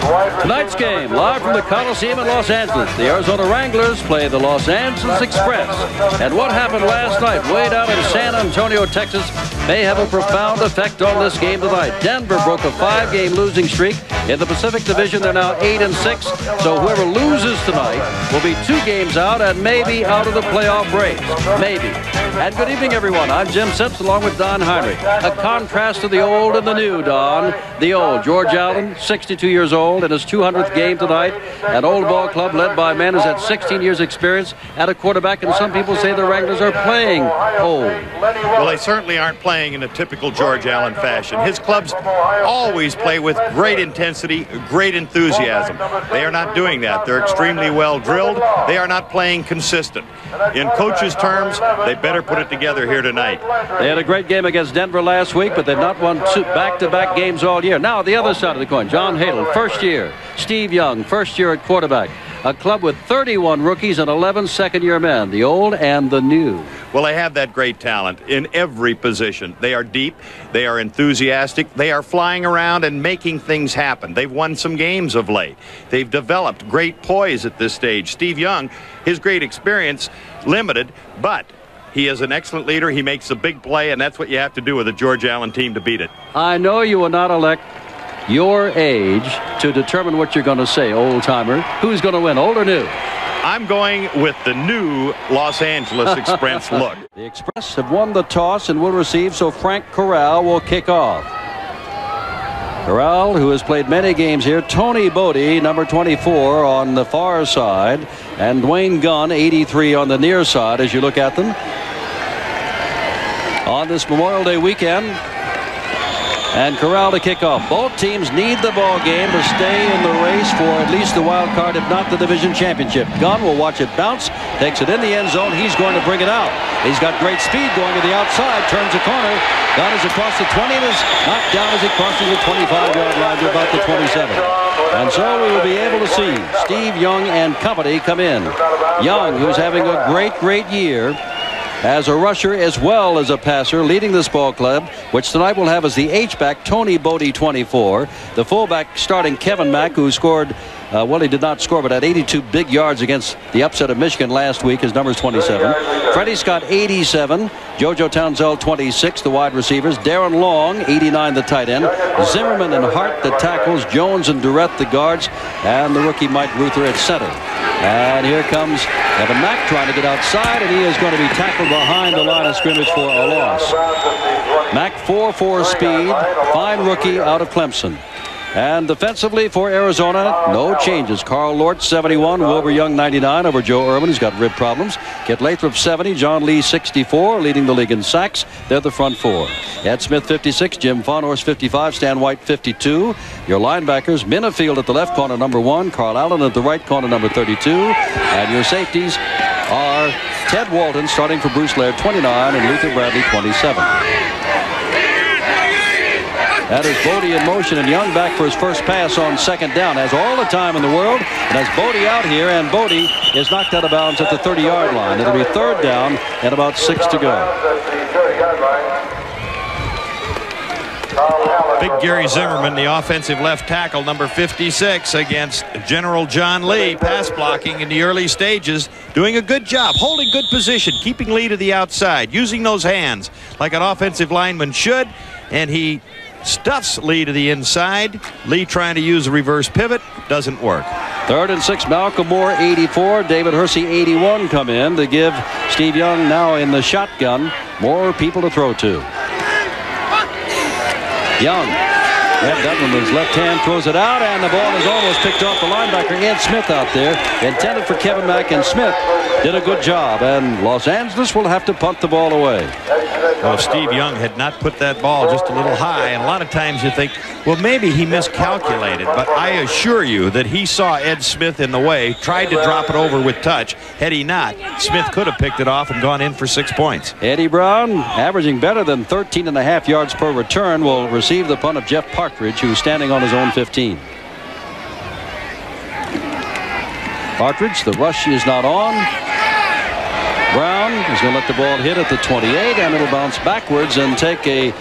Tonight's game, live from the Coliseum in Los Angeles. The Arizona Wranglers play the Los Angeles Express. And what happened last night way down in San Antonio, Texas, may have a profound effect on this game tonight. Denver broke a 5-game losing streak. In the Pacific Division, they're now 8-6. So whoever loses tonight will be 2 games out and maybe out of the playoff race. Maybe. And good evening, everyone. I'm Jim Simpson along with Don Heinrich. A contrast to the old and the new, Don. The old, George Allen, 62 years old, in his 200th game tonight. An old ball club led by men who's had 16 years experience at a quarterback, and some people say the Wranglers are playing old. Well, they certainly aren't playing in a typical George Allen fashion. His clubs always play with great intensity, great enthusiasm. They are not doing that. They're extremely well drilled. They are not playing consistent. In coaches' terms, they better put it together here tonight. They had a great game against Denver last week, but they've not won 2 back-to-back games all year. Now, the other side of the coin, John Hadel, first year. Steve Young, first year at quarterback. A club with 31 rookies and 11 second-year men, the old and the new. Well, they have that great talent in every position. They are deep. They are enthusiastic. They are flying around and making things happen. They've won some games of late. They've developed great poise at this stage. Steve Young, his great experience, limited, but he is an excellent leader. He makes a big play, and that's what you have to do with a George Allen team to beat it. I know you will not elect your age to determine what you're going to say, old-timer. Who's going to win, old or new? I'm going with the new Los Angeles Express look. The Express have won the toss and will receive, so Frank Corral will kick off. Corral, who has played many games here. Tony Bodie, number 24, on the far side, and Dwayne Gunn, 83, on the near side as you look at them. On this Memorial Day weekend, and Corral to kick off. Both teams need the ball game to stay in the race for at least the wild card, if not the division championship. Gunn will watch it bounce, takes it in the end zone. He's going to bring it out. He's got great speed going to the outside, turns the corner. Gunn is across the 20 and is knocked down as he crosses the 25-yard line to about the 27. And so we will be able to see Steve Young and company come in. Young, who's having a great year as a rusher as well as a passer, leading this ball club, which tonight will have as the H-back Tony Bodie, 24. The fullback starting Kevin Mack, who scored, well, he did not score, but had 82 big yards against the upset of Michigan last week. His number is 27. Freddie Scott, 87. Jojo Townsell, 26, the wide receivers. Darren Long, 89, the tight end. Zimmerman and Hart, the tackles. Jones and Durrett, the guards. And the rookie Mike Ruther at center. And here comes Kevin Mack trying to get outside, and he is going to be tackled behind the line of scrimmage for a loss. Mack, 4.4 speed, fine rookie out of Clemson. And defensively for Arizona, no changes. Carl Lort, 71. Wilbur Young, 99 over Joe Irvin. He's got rib problems. Kit Lathrop, 70. John Lee, 64, leading the league in sacks. They're the front 4. Ed Smith, 56. Jim Fonhorst, 55. Stan White, 52. Your linebackers, Minifield at the left corner, number 1. Carl Allen at the right corner, number 32. And your safeties are Ted Walton, starting for Bruce Laird, 29, and Luther Bradley, 27. That is Bodie in motion, and Young back for his first pass on second down. Has all the time in the world, and has Bodie out here, and Bodie is knocked out of bounds at the 30-yard line. It'll be third down and about 6 to go. Big Gary Zimmerman, the offensive left tackle, number 56, against General John Lee, pass blocking in the early stages, doing a good job, holding good position, keeping Lee to the outside, using those hands like an offensive lineman should, and he stuffs Lee to the inside. Lee trying to use a reverse pivot, doesn't work. 3rd and 6. Malcolm Moore, 84. David Hersey, 81, come in to give Steve Young, now in the shotgun, more people to throw to. Young, Ed Dudlin with his left hand throws it out, and the ball is almost picked off the linebacker Ed Smith out there, intended for Kevin Mack, and Smith did a good job, and Los Angeles will have to punt the ball away. Well, if Steve Young had not put that ball just a little high, and a lot of times you think, well, maybe he miscalculated, but I assure you that he saw Ed Smith in the way, tried to drop it over with touch. Had he not, Smith could have picked it off and gone in for 6 points. Eddie Brown, averaging better than 13.5 yards per return, will receive the punt of Jeff Partridge, who's standing on his own 15. Partridge, the rush is not on. Brown is going to let the ball hit at the 28, and it'll bounce backwards and take a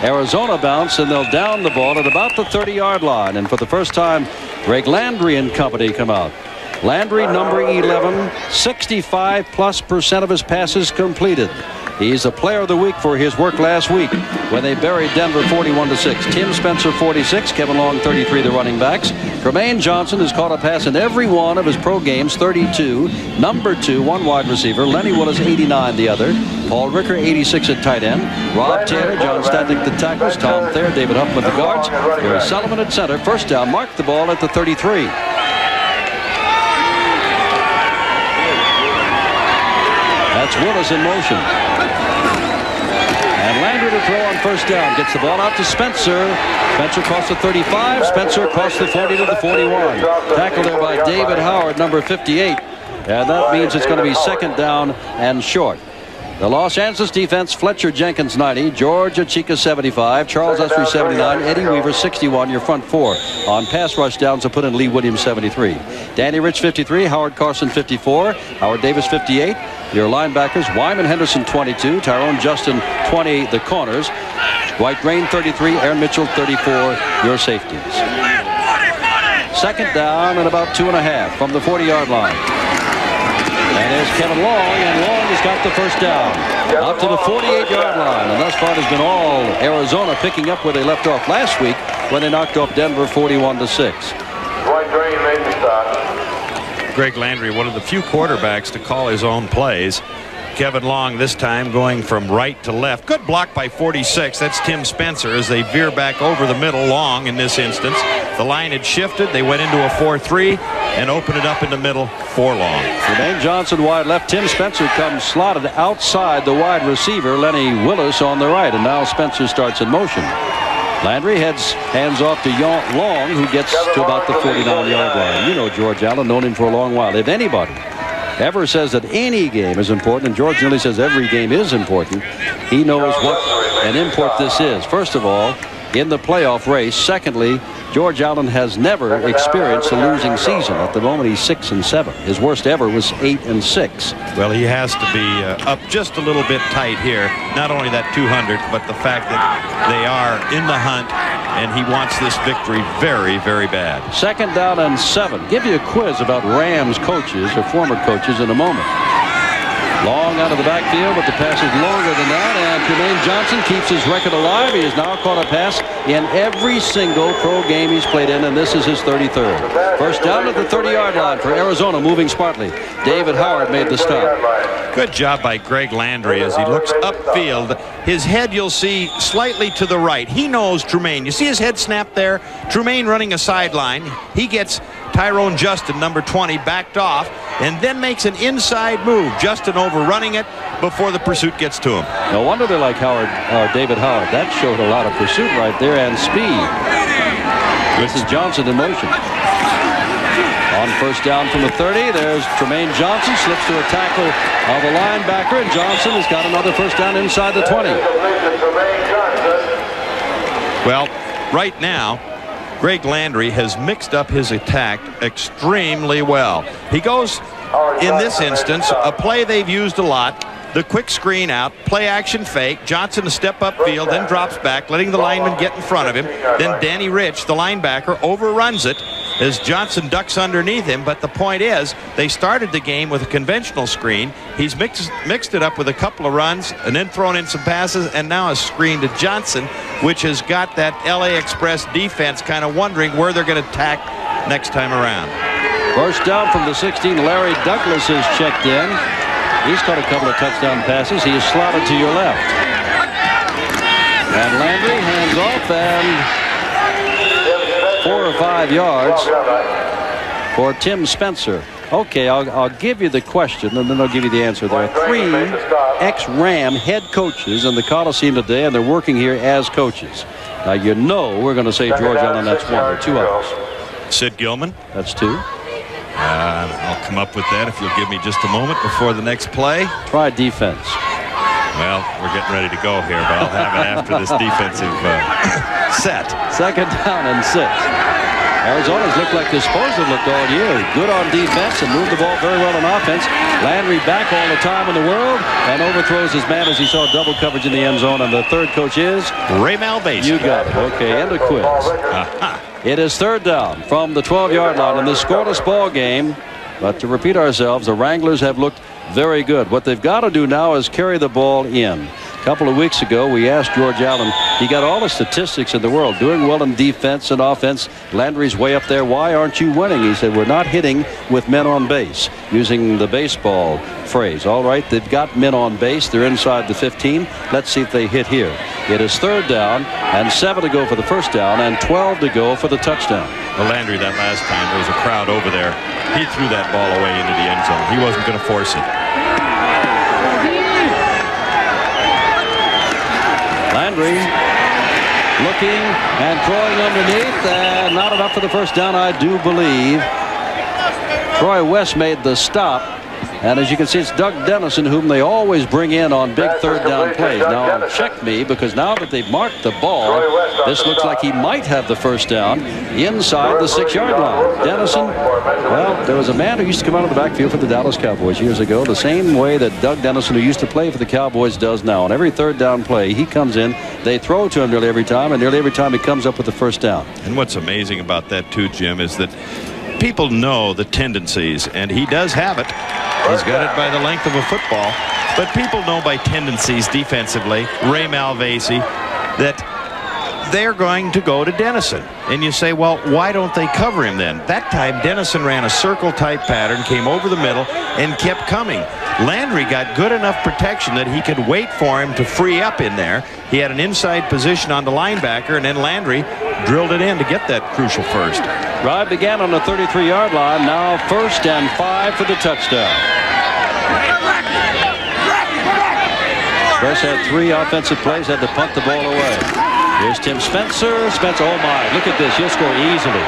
Arizona bounce, and they'll down the ball at about the 30-yard line. And for the first time Greg Landry and company come out. Landry, number 11, 65+% of his passes completed. He's the player of the week for his work last week when they buried Denver 41-6. Tim Spencer 46, Kevin Long 33, the running backs. Tremaine Johnson has caught a pass in every one of his pro games, 32. Number 2, one wide receiver. Lenny Willis 89, the other. Paul Ricker 86 at tight end. Rob Taylor, John Stadnick the tackles. Tom Thayer, David Huffman the guards. Gary Sullivan at center. First down, mark the ball at the 33. That's Willis in motion. And Landry to throw on first down. Gets the ball out to Spencer. Spencer across the 35. Spencer across the 40 to the 41. Tackled there by David Howard, number 58. And that means it's going to be second down and short. The Los Angeles defense, Fletcher Jenkins 90, George Achika 75, Charles Esri 79, Eddie Weaver 61, your front four. On pass rush downs to put in Lee Williams 73. Danny Rich 53, Howard Carson 54, Howard Davis 58. Your linebackers, Wyman Henderson 22, Tyrone Justin 20, the corners. Dwight Green 33, Aaron Mitchell 34, your safeties. Second down and about 2.5 from the 40-yard line. And there's Kevin Long, and Long has got the first down. Out to the 48-yard line. And thus far it has been all Arizona picking up where they left off last week when they knocked off Denver 41-6. Greg Landry, one of the few quarterbacks to call his own plays. Kevin Long this time going from right to left. Good block by 46. That's Tim Spencer as they veer back over the middle. Long in this instance. The line had shifted. They went into a 4-3 and opened it up in the middle for Long. Jermaine Johnson wide left. Tim Spencer comes slotted outside the wide receiver. Lenny Willis on the right. And now Spencer starts in motion. Landry hands off to Long, who gets to about the 49-yard line. You know George Allen, known him for a long while. If anybody ever says that any game is important, and George Neely says every game is important, he knows what an import this is. First of all, in the playoff race. Secondly, George Allen has never experienced a losing season. At the moment, he's 6-7. His worst ever was 8-6. Well, he has to be up just a little bit tight here. Not only that 200, but the fact that they are in the hunt, and he wants this victory very, very bad. Second down and 7. Give you a quiz about Rams coaches or former coaches in a moment. Long out of the backfield, but the pass is longer than that, and Tremaine Johnson keeps his record alive. He has now caught a pass in every single pro game he's played in, and this is his 33rd. First down at the 30-yard line for Arizona, moving smartly. David Howard made the stop. Good job by Greg Landry as he looks upfield. His head, you'll see, slightly to the right. He knows Tremaine. You see his head snap there? Tremaine running a sideline. He gets Tyrone Justin, number 20, backed off, and then makes an inside move. Justin overrunning it before the pursuit gets to him. No wonder they like David Howard. That showed a lot of pursuit right there and speed. This is Johnson in motion. On first down from the 30, there's Tremaine Johnson, slips to a tackle of a linebacker, and Johnson has got another first down inside the 20. Well, right now, Greg Landry has mixed up his attack extremely well. He goes, in this instance, a play they've used a lot, the quick screen out, play action fake, Johnson a step up field, then drops back, letting the lineman get in front of him. Then Danny Rich, the linebacker, overruns it as Johnson ducks underneath him. But the point is, they started the game with a conventional screen. He's mixed it up with a couple of runs and then thrown in some passes, and now a screen to Johnson, which has got that LA Express defense kind of wondering where they're going to attack next time around. First down from the 16, Larry Douglas is checked in. He's caught a couple of touchdown passes. He is slotted to your left. And Landry hands off, and 4 or 5 yards for Tim Spencer. Okay, I'll give you the question, and then I'll give you the answer. There are 3 ex-Ram head coaches in the Coliseum today, and they're working here as coaches. Now, you know we're going to say George Allen, that's 1. There are 2 others. Sid Gilman. That's 2. I'll come up with that if you'll give me just a moment before the next play. Try defense. Well, we're getting ready to go here, but I'll have it after this defensive set. Second down and 6. Arizona's looked like they're supposed to look all year. Good on defense and moved the ball very well on offense. Landry back all the time in the world and overthrows his man as he saw double coverage in the end zone. And the third coach is Ray Malvasi. You got it. Okay, end of quiz. It is third down from the 12-yard line in this scoreless ball game. But to repeat ourselves, the Wranglers have looked very good. What they've got to do now is carry the ball in. A couple of weeks ago, we asked George Allen. He got all the statistics in the world, doing well in defense and offense. Landry's way up there. Why aren't you winning? He said, we're not hitting with men on base, using the baseball phrase. All right, they've got men on base. They're inside the 15. Let's see if they hit here. It is third down and 7 to go for the first down and 12 to go for the touchdown. Well, Landry, that last time, there was a crowd over there. He threw that ball away into the end zone. He wasn't going to force it. Landry looking and throwing underneath, and not enough for the first down, I do believe. Troy West made the stop. And as you can see, it's Doug Dennison, whom they always bring in on big third down plays. Now, check me, because now that they've marked the ball, this looks like he might have the first down inside the 6-yard line. Dennison, well, there was a man who used to come out of the backfield for the Dallas Cowboys years ago, the same way that Doug Dennison, who used to play for the Cowboys, does now. On every third down play, he comes in, they throw to him nearly every time, and nearly every time he comes up with the first down. And what's amazing about that, too, Jim, is that people know the tendencies, and he does have it. He's got it by the length of a football. But people know by tendencies defensively, Ray Malvasi, that they're going to go to Dennison. And you say, well, why don't they cover him then? That time, Dennison ran a circle-type pattern, came over the middle, and kept coming. Landry got good enough protection that he could wait for him to free up in there. He had an inside position on the linebacker, and then Landry drilled it in to get that crucial first. Drive began on the 33-yard line. Now 1st and 5 for the touchdown. Express had 3 offensive plays, had to punt the ball away. Here's Tim Spencer. Spencer, oh my, look at this. He'll score easily.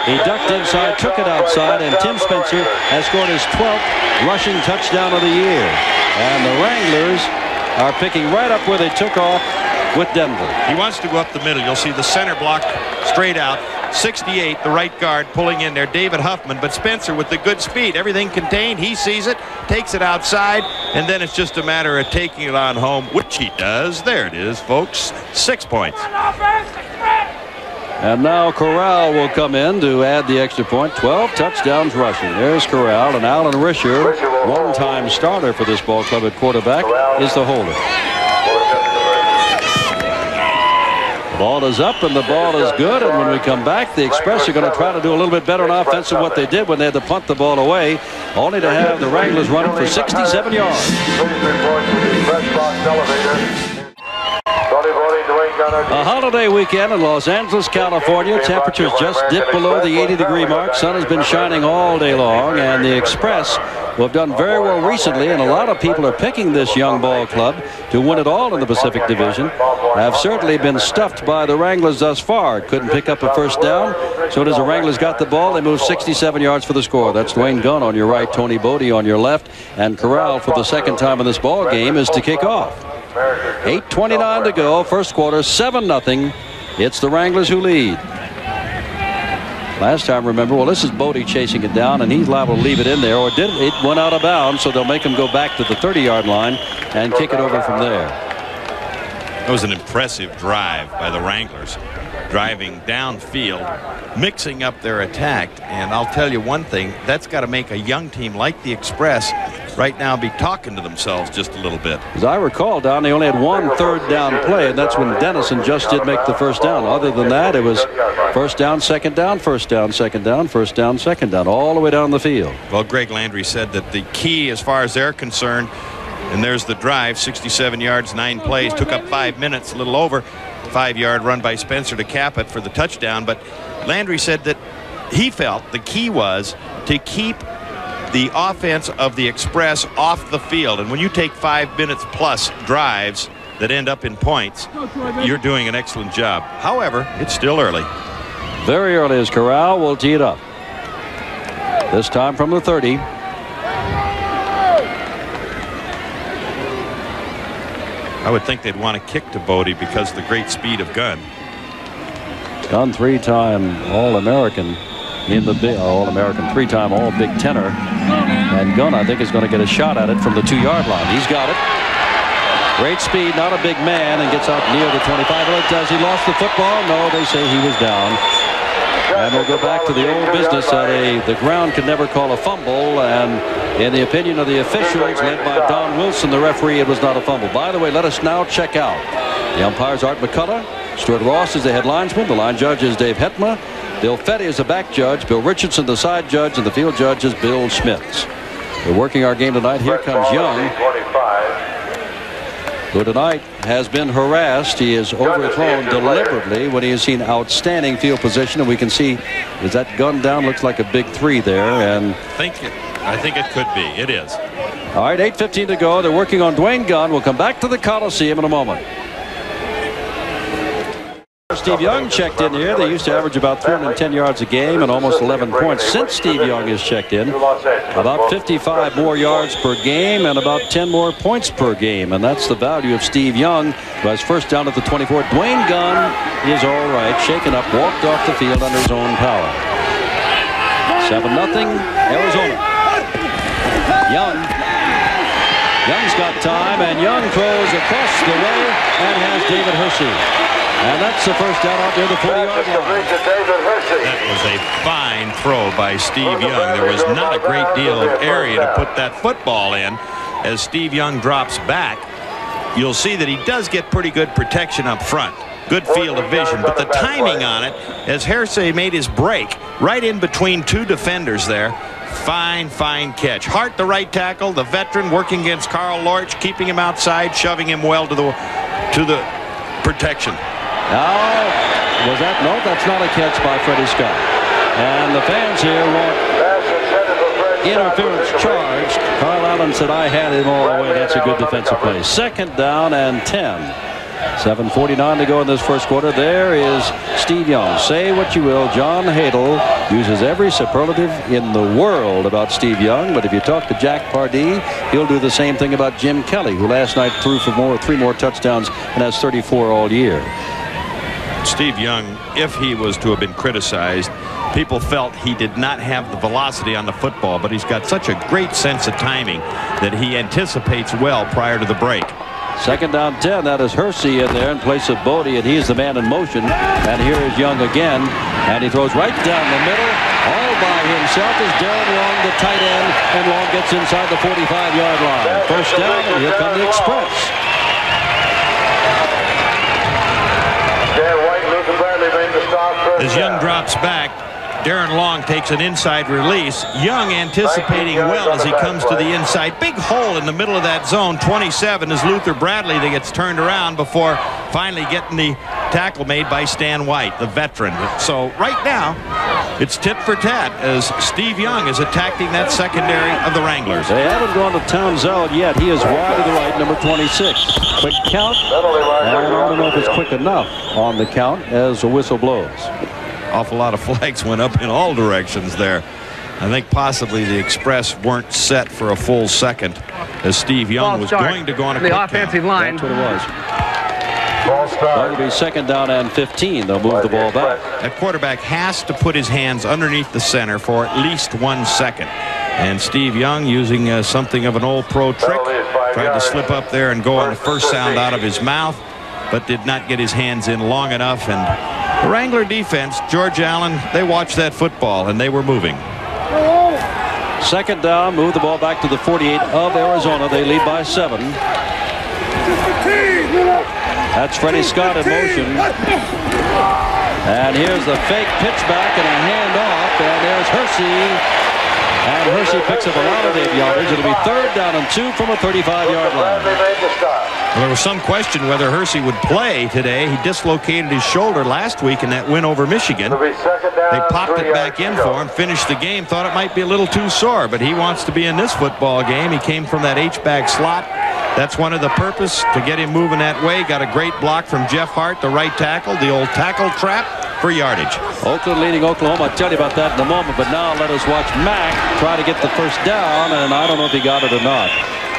He ducked inside, took it outside, and Tim Spencer has scored his 12th rushing touchdown of the year. And the Wranglers are picking right up where they took off with Denver. He wants to go up the middle. You'll see the center block straight out. 68, the right guard, pulling in there, David Huffman. But Spencer with the good speed, everything contained. He sees it, takes it outside, and then it's just a matter of taking it on home, which he does. There it is, folks. 6 points. And now Corral will come in to add the extra point. 12 touchdowns rushing. There's Corral, and Alan Risher, one-time starter for this ball club at quarterback, is the holder. The ball is up and the ball is good, and when we come back, the Express are going to try to do a little bit better on offense than what they did when they had to punt the ball away, only to have the Wranglers running for 67 yards. A holiday weekend in Los Angeles, California. Temperatures just dipped below the 80-degree mark. Sun has been shining all day long, and the Express will have done very well recently, and a lot of people are picking this young ball club to win it all in the Pacific Division. Have certainly been stuffed by the Wranglers thus far. Couldn't pick up a first down. So as the Wranglers got the ball, they moved 67 yards for the score. That's Dwayne Gunn on your right, Tony Bodie on your left, and Corral for the second time in this ball game is to kick off. 8:29 to go, first quarter, 7-0. It's the Wranglers who lead. Last time, remember, well, this is Bodie chasing it down, and he's liable to leave it in there, or did it went out of bounds, so they'll make him go back to the 30-yard line and kick it over from there. That was an impressive drive by the Wranglers, driving downfield, mixing up their attack. And I'll tell you one thing, that's got to make a young team like the Express right now be talking to themselves just a little bit. As I recall, Don, they only had 1 third down play, and that's when Dennison just did make the first down. Other than that, it was first down, second down, first down, second down, first down, second down, all the way down the field. Well, Greg Landry said that the key as far as they're concerned, and there's the drive, 67 yards, 9 plays, took up 5 minutes, a little over. 5-yard run by Spencer to cap it for the touchdown. But Landry said that he felt the key was to keep the offense of the Express off the field. And when you take 5 minutes plus drives that end up in points, you're doing an excellent job. However, it's still early. Very early as Corral will tee it up. This time from the 30. I would think they'd want to kick to Bodie because of the great speed of Gunn. Gunn, 3-time All-American in the Big All-American, 3-time All-Big Tenor. And Gunn, I think, is going to get a shot at it from the 2-yard line. He's got it. Great speed, not a big man, and gets out near the 25. Does he lost the football? No, they say he was down. And we'll go back to the old business that the ground can never call a fumble. And in the opinion of the officials, led by Don Wilson, the referee, it was not a fumble. By the way, let us now check out. The umpires, Art McCullough. Stuart Ross is the head linesman. The line judge is Dave Hetma. Bill Fetty is the back judge. Bill Richardson, the side judge. And the field judge is Bill Schmitz. We're working our game tonight. Here comes Young, who tonight has been harassed. He is overthrown deliberately when he has seen outstanding field position. And we can see, is that gun down? Looks like a big 3 there. And I think it could be. It is. All right, 8:15 to go. They're working on Dwayne Gunn. We'll come back to the Coliseum in a moment. Steve Young checked in here. They used to average about 310 yards a game and almost 11 points since Steve Young has checked in. About 55 more yards per game and about 10 more points per game. And that's the value of Steve Young, who has first down at the 24. Dwayne Gunn is all right. Shaken up, walked off the field under his own power. 7-0 Arizona. Young's got time, and Young throws across the way and has David Hersey. And that's the first down out there, the 40-yard line. That was a fine throw by Steve Young. There was not a great deal of area to put that football in. As Steve Young drops back, you'll see that he does get pretty good protection up front. Good field of vision, but the timing on it, as Hersey made his break right in between 2 defenders there. Fine catch. Hart, the right tackle, the veteran, working against Carl Lorch, keeping him outside, shoving him well to the protection. Now, was that? No, that's not a catch by Freddie Scott. And the fans here want interference charged. Carl Allen said, I had him all the way. That's a good defensive play. Second down and 10. 7:49 to go in this first quarter. There is Steve Young. Say what you will, John Hadel uses every superlative in the world about Steve Young, but if you talk to Jack Pardee, he'll do the same thing about Jim Kelly, who last night threw for 3 more touchdowns and has 34 all year. Steve Young, if he was to have been criticized, people felt he did not have the velocity on the football, but he's got such a great sense of timing that he anticipates well prior to the break. Second down 10. That is Hersey in there in place of Bodie, and he's the man in motion. And here is Young again, and he throws right down the middle. All by himself is Darren Long, the tight end, and Long gets inside the 45-yard line. First down, and here come the Express. As Young drops back, Darren Long takes an inside release. Young anticipating well as he comes to the inside. Big hole in the middle of that zone. 27 is Luther Bradley that gets turned around before finally getting the tackle made by Stan White, the veteran. So right now, it's tit for tat as Steve Young is attacking that secondary of the Wranglers. They haven't gone to Townsend yet. He is wide to the right, number 26. Quick count. And I don't know if it's quick enough on the count as the whistle blows. Awful lot of flags went up in all directions there. I think possibly the Express weren't set for a full second as Steve Young was going to go on a quick offensive line. That's what it was. That'll be second down and 15. They'll move the ball back. That quarterback has to put his hands underneath the center for at least 1 second. And Steve Young, using something of an old pro trick, tried to slip up there and go on the first sound out of his mouth, but did not get his hands in long enough. And the Wrangler defense, George Allen, they watched that football and they were moving. Second down, move the ball back to the 48 of Arizona. They lead by 7. That's Freddie Scott in motion. And here's the fake pitch back and a handoff. And there's Hersey. And Hersey picks up a lot of yardage. It'll be third down and 2 from a 35-yard line. Well, there was some question whether Hersey would play today. He dislocated his shoulder last week in that win over Michigan. They popped it back in for him, finished the game, thought it might be a little too sore, but he wants to be in this football game. He came from that H-back slot. That's one of the purpose, to get him moving that way. Got a great block from Jeff Hart, the right tackle, the old tackle trap for yardage. Oakland leading Oklahoma. I'll tell you about that in a moment, but now let us watch Mack try to get the first down, and I don't know if he got it or not.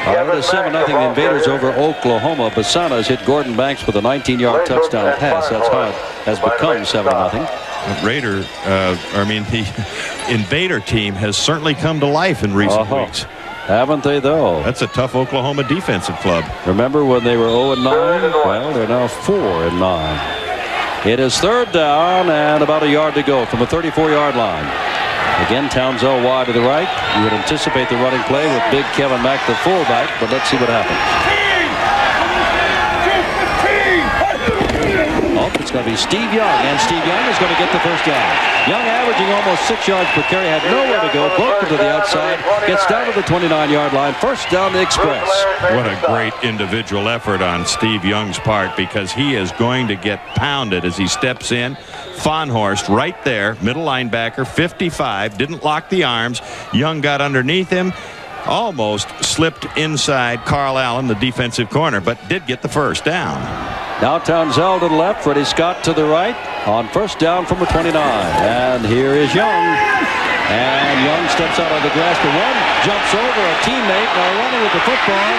It is 7-0 the Invaders over Oklahoma. Basanas hit Gordon Banks with a 19-yard touchdown pass. That's how it has become 7-0. The Invader team has certainly come to life in recent weeks. Haven't they, though? That's a tough Oklahoma defensive club. Remember when they were 0-9? Well, they're now 4-9. It is 3rd down and about a yard to go from the 34-yard line. Again, Townsell wide to the right. You would anticipate the running play with big Kevin Mack, the fullback, but let's see what happens. Oh, it's going to be Steve Young, and Steve Young is going to get the first down. Young averaging almost 6 yards per carry, had nowhere to go, broke to the outside, gets down to the 29-yard line. First down the Express. What a great individual effort on Steve Young's part, because he is going to get pounded as he steps in. Fonhorst right there, middle linebacker, 55, didn't lock the arms. Young got underneath him, almost slipped inside Carl Allen, the defensive corner, but did get the first down. Now Townsell to the left, Freddie Scott to the right on first down from the 29. And here is Young. And Young steps out of the grass to run, jumps over a teammate, now running with the football.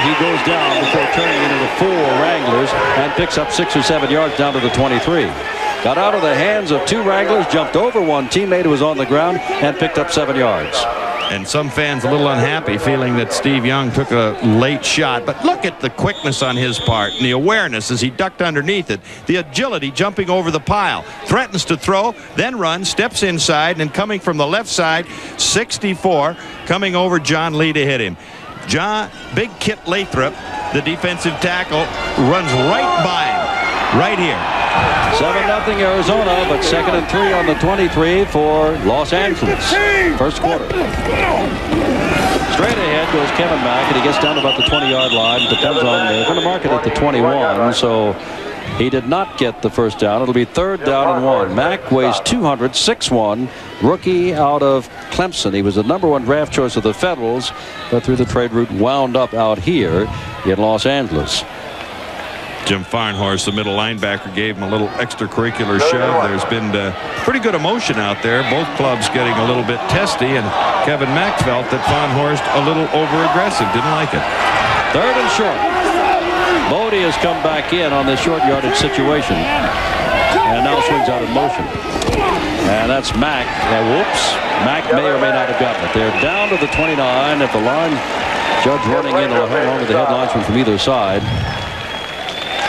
He goes down before turning into the 4 Wranglers and picks up 6 or 7 yards down to the 23. Got out of the hands of 2 Wranglers, jumped over one teammate who was on the ground, and picked up 7 yards. And some fans a little unhappy, feeling that Steve Young took a late shot. But look at the quickness on his part and the awareness as he ducked underneath it. The agility jumping over the pile. Threatens to throw, then runs, steps inside, and coming from the left side, 64, coming over John Lee to hit him. Big Kit Lathrop, the defensive tackle, runs right by him, right here. 7-0 Arizona, but 2nd and 3 on the 23 for Los Angeles. First quarter. Straight ahead goes Kevin Mack, and he gets down to about the 20-yard line. Depends on, they're going to mark it at the 21, so he did not get the first down. It'll be 3rd down and 1. Mack weighs 200, 6'1", rookie out of Clemson. He was the #1 draft choice of the Federals, but through the trade route wound up out here in Los Angeles. Jim Farnhorst, the middle linebacker, gave him a little extracurricular shove. There's been pretty good emotion out there. Both clubs getting a little bit testy, and Kevin Mack felt that Farnhorst a little over-aggressive. Didn't like it. 3rd and short. Bodie has come back in on this short yardage situation, and now swings out in motion. And that's Mack. Whoops. Mack may or may not have gotten it. They're down to the 29. If the line judge running in along with the head linesman from either side.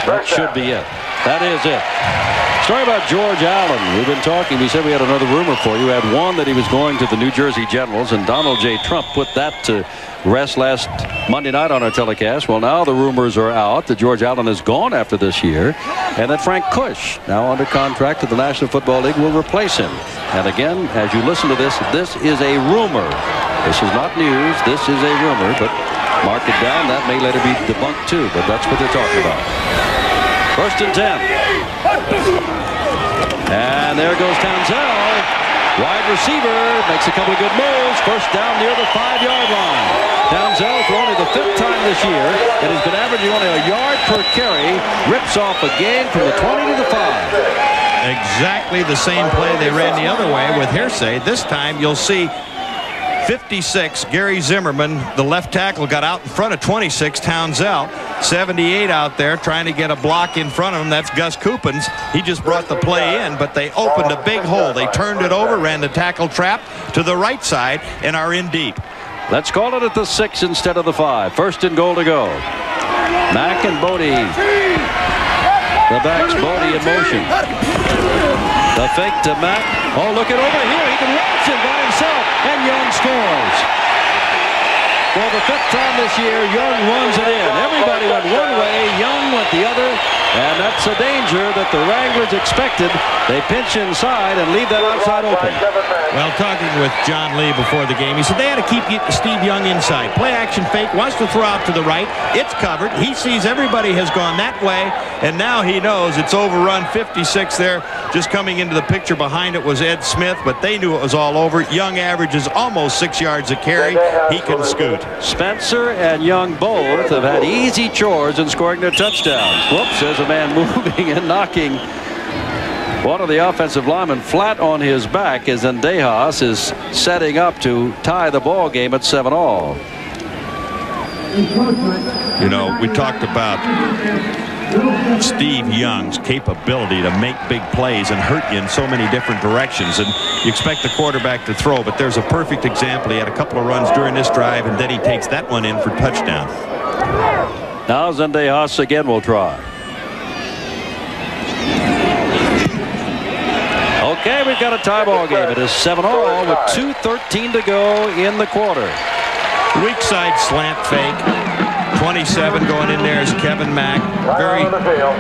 That should be it. That is it. Story about George Allen. We've been talking. We said we had another rumor for you. We had one that he was going to the New Jersey Generals, and Donald J. Trump put that to rest last Monday night on our telecast. Well, now the rumors are out that George Allen is gone after this year, and that Frank Kush, now under contract to the National Football League, will replace him. And again, as you listen to this, this is a rumor. This is not news. This is a rumor, but mark it down. That may later be debunked too, but that's what they're talking about. 1st and 10. And there goes Townsell. Wide receiver makes a couple of good moves. First down near the 5-yard line. Townsell, for only the 5th time this year, and has been averaging only a yard per carry, rips off a gain from the 20 to the 5. Exactly the same play they ran the other way with Hearsay. This time you'll see 56, Gary Zimmerman, the left tackle, got out in front of 26, Townsell. 78 out there trying to get a block in front of him. That's Gus Coopins. He just brought the play in, but they opened a big hole. They turned it over, ran the tackle trap to the right side, and are in deep. Let's call it at the 6 instead of the 5. 1st and goal to go. Mack and Bodie. The backs, Bodie in motion. The fake to Mack. Oh, look it over here. He can launch it by himself, and Young scores. For the 5th time this year, Young runs it in. Everybody went one way, Young went the other, and that's a danger that the Wranglers expected. They pinch inside and leave that outside open. Well, talking with John Lee before the game, he said they had to keep Steve Young inside. Play action fake, wants to throw out to the right. It's covered. He sees everybody has gone that way, and now he knows it's overrun. 56 there. Just coming into the picture behind it was Ed Smith, but they knew it was all over. Young averages almost 6 yards a carry. He can scoot. Spencer and Young both have had easy chores in scoring their touchdowns. Whoops, there's a man moving and knocking one of the offensive linemen flat on his back as Zendejas is setting up to tie the ball game at 7-all. You know, we talked about Steve Young's capability to make big plays and hurt you in so many different directions, and you expect the quarterback to throw, but there's a perfect example. He had a couple of runs during this drive, and then he takes that one in for touchdown. Now Zendejas again will try. Okay, we've got a tie ball game. It is 7-all with 2:13 to go in the quarter. Weak side slant fake. 27 going in there is Kevin Mack. Very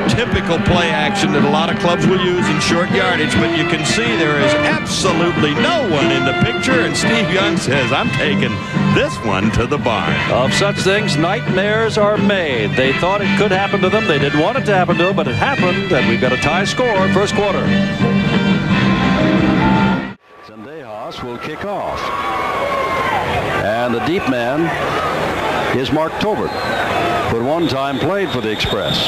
typical play action that a lot of clubs will use in short yardage, but you can see there is absolutely no one in the picture, and Steve Young says, I'm taking this one to the barn. Of such things, nightmares are made. They thought it could happen to them. They didn't want it to happen to them, but it happened, and we've got a tie score first quarter. Zendejas will kick off. And the deep man is Mark Tobert, who at one time played for the Express.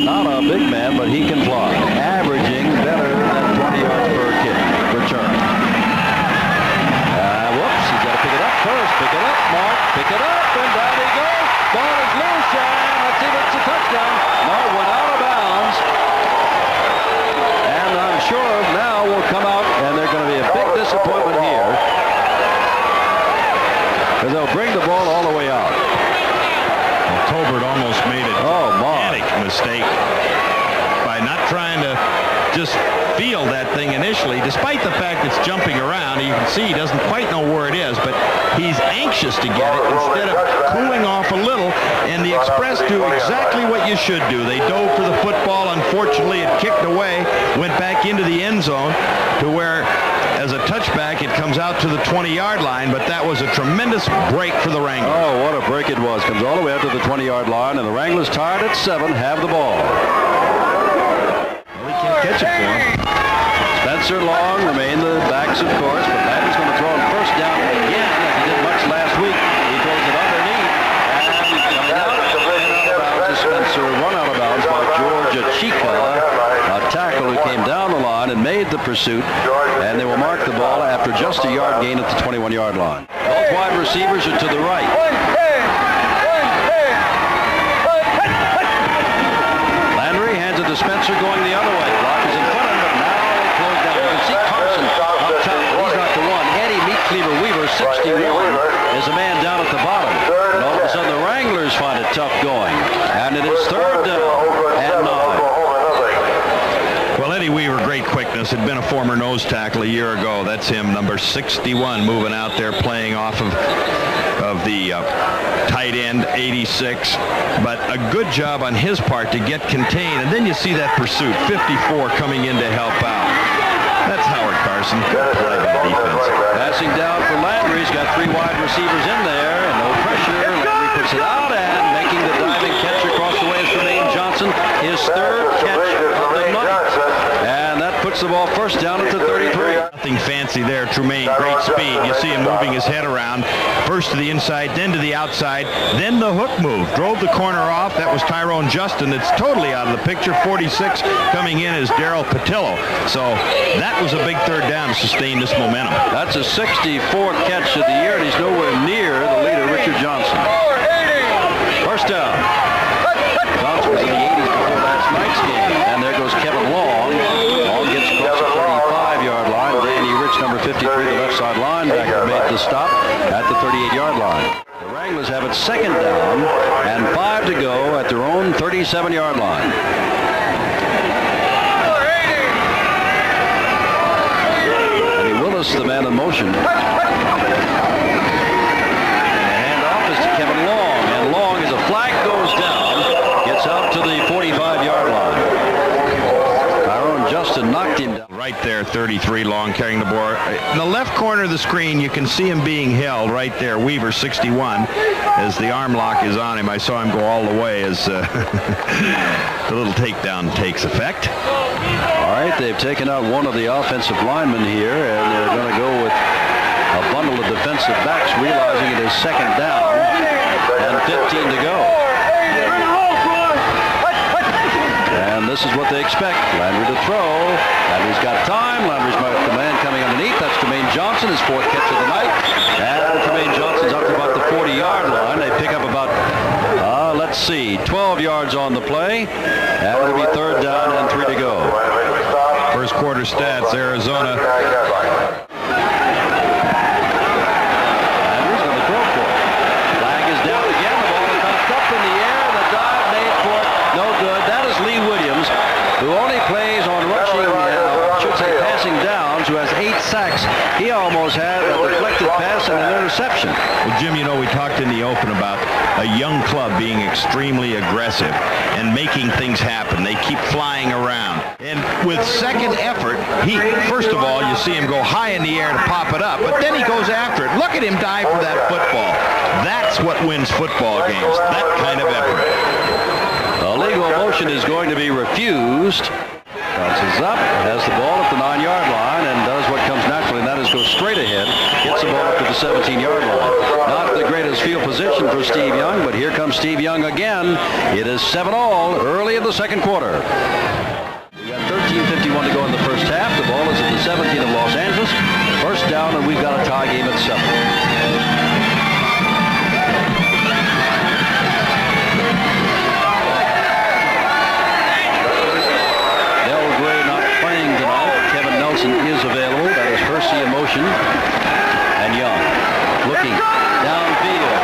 Not a big man, but he can fly, averaging better than 20 yards per kick return. Whoops, he's got to pick it up first. Pick it up, Mark. Pick it up, and down he goes. Ball is loose, and let's see if it's a touchdown. No, it went out of bounds. And I'm sure now will come out, and they're going to be a big disappointment here, because they'll bring the ball all the way out. Well, Tobert almost made a dramatic mistake by not trying to just feel that thing initially, despite the fact it's jumping around. You can see he doesn't quite know where it is, but he's anxious to get it instead of cooling off a little. And the Express do exactly what you should do. They dove for the football. Unfortunately, it kicked away, went back into the end zone to where, as a touchback, it comes out to the 20-yard line, but that was a tremendous break for the Wranglers. Oh, what a break it was. Comes all the way up to the 20-yard line, and the Wranglers, tied at 7, have the ball. Well, he can't catch it for him. Spencer Long remain the backs, of course, but Landry's going to throw him first down again, as he did much last week. He throws it underneath, and coming out of bounds is Spencer, run out of bounds by George Achika, a tackle who came down the line and made the pursuit, and they will mark the ball after just a yard gain at the 21-yard line. Both wide receivers are to the right. Landry hands it to Spencer going the other way. Block is in front of him, but now they close down. You can see Carson up top. He's not the one. Eddie Meat Cleaver Weaver, 61, is a man down at the bottom. And all of a sudden the Wranglers find it tough going. And it is third down and 9. Well, Eddie Weaver, great quickness. Had been a former nose tackle a year ago. That's him, number 61, moving out there, playing off of the tight end, 86. But a good job on his part to get contained. And then you see that pursuit, 54 coming in to help out. That's Howard Carson. Good play by the defense. Passing down for Landry. He's got 3 wide receivers in there, and no pressure. Landry puts it out, and making the diving catch across the way is Tremaine Johnson. His third catch of the night. And that puts the ball first down at the 33. Nothing fancy there. Tremaine, great speed. You see him moving his head around. First to the inside, then to the outside, then the hook move. Drove the corner off. That was Tyrone Justin. It's totally out of the picture. 46 coming in is Darrell Patillo. So that was a big third down to sustain this momentum. That's a 64th catch of the year, and he's nowhere near the leader, Richard Johnson. First down. Johnson was in the 80s before last night's game. And there goes Kevin Long. Long gets across the 35-yard line. Danny Rich, number 53, the left side linebacker, made the stop at the 38-yard line. The Wranglers have it second down and 5 to go at their own 37-yard line. Eddie Willis, the man in motion. And the handoff is to Kevin Long. And Long, as a flag goes down, gets out to the 45-yard line. Tyrone Justin knocked him down. Right there, 33, Long carrying the ball. In the left corner of the screen, you can see him being held right there. Weaver, 61, as the arm lock is on him. I saw him go all the way as the little takedown takes effect. All right, they've taken out one of the offensive linemen here, and they're going to go with a bundle of defensive backs, realizing it is second down and 15 to go. And this is what they expect. Landry to throw. Landry's got time. Landry's got the man coming underneath. That's Tremaine Johnson, his 4th catch of the night. And Tremaine Johnson's up to about the 40 Let's see, 12 yards on the play. That will be 3rd down and 3 to go. First quarter stats, Arizona. And who's going to throw for it? Flag is down again. The ball bounced up in the air. The dive made for it. No good. That is Lee Williams, who only plays on rushing, should say passing downs, who has 8 sacks. He almost had a deflected pass and an interception. Well, Jim, you know, we talked in the open about a young club being extremely aggressive and making things happen. They keep flying around. And with second effort, first of all, you see him go high in the air to pop it up, but then he goes after it. Look at him dive for that football. That's what wins football games, that kind of effort. A legal motion is going to be refused. Bounces up, has the ball at the 9-yard line, and does what comes naturally, and that is go straight ahead. Gets the ball up to the 17-yard line. Not the greatest field position for Steve Young, but here comes Steve Young again. It is 7-all early in the second quarter. We got 13:51 to go in the first half. The ball is at the 17 of Los Angeles. First down, and we've got a tie game at 7. Is available. That is Hersey in motion. And Young looking downfield.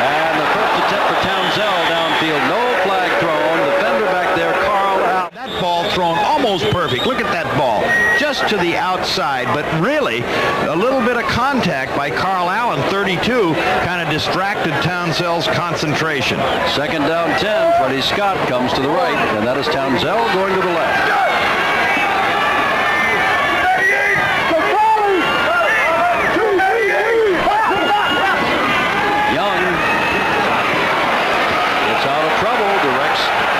And the first attempt for Townsell downfield. No flag thrown. Defender back there, Carl out. That ball thrown almost perfect. Look at that ball. Just to the outside, but really a little bit of contact by Carl Allen, 32, kind of distracted Townsell's concentration. Second down 10. Freddie Scott comes to the right, and that is Townsell going to the left.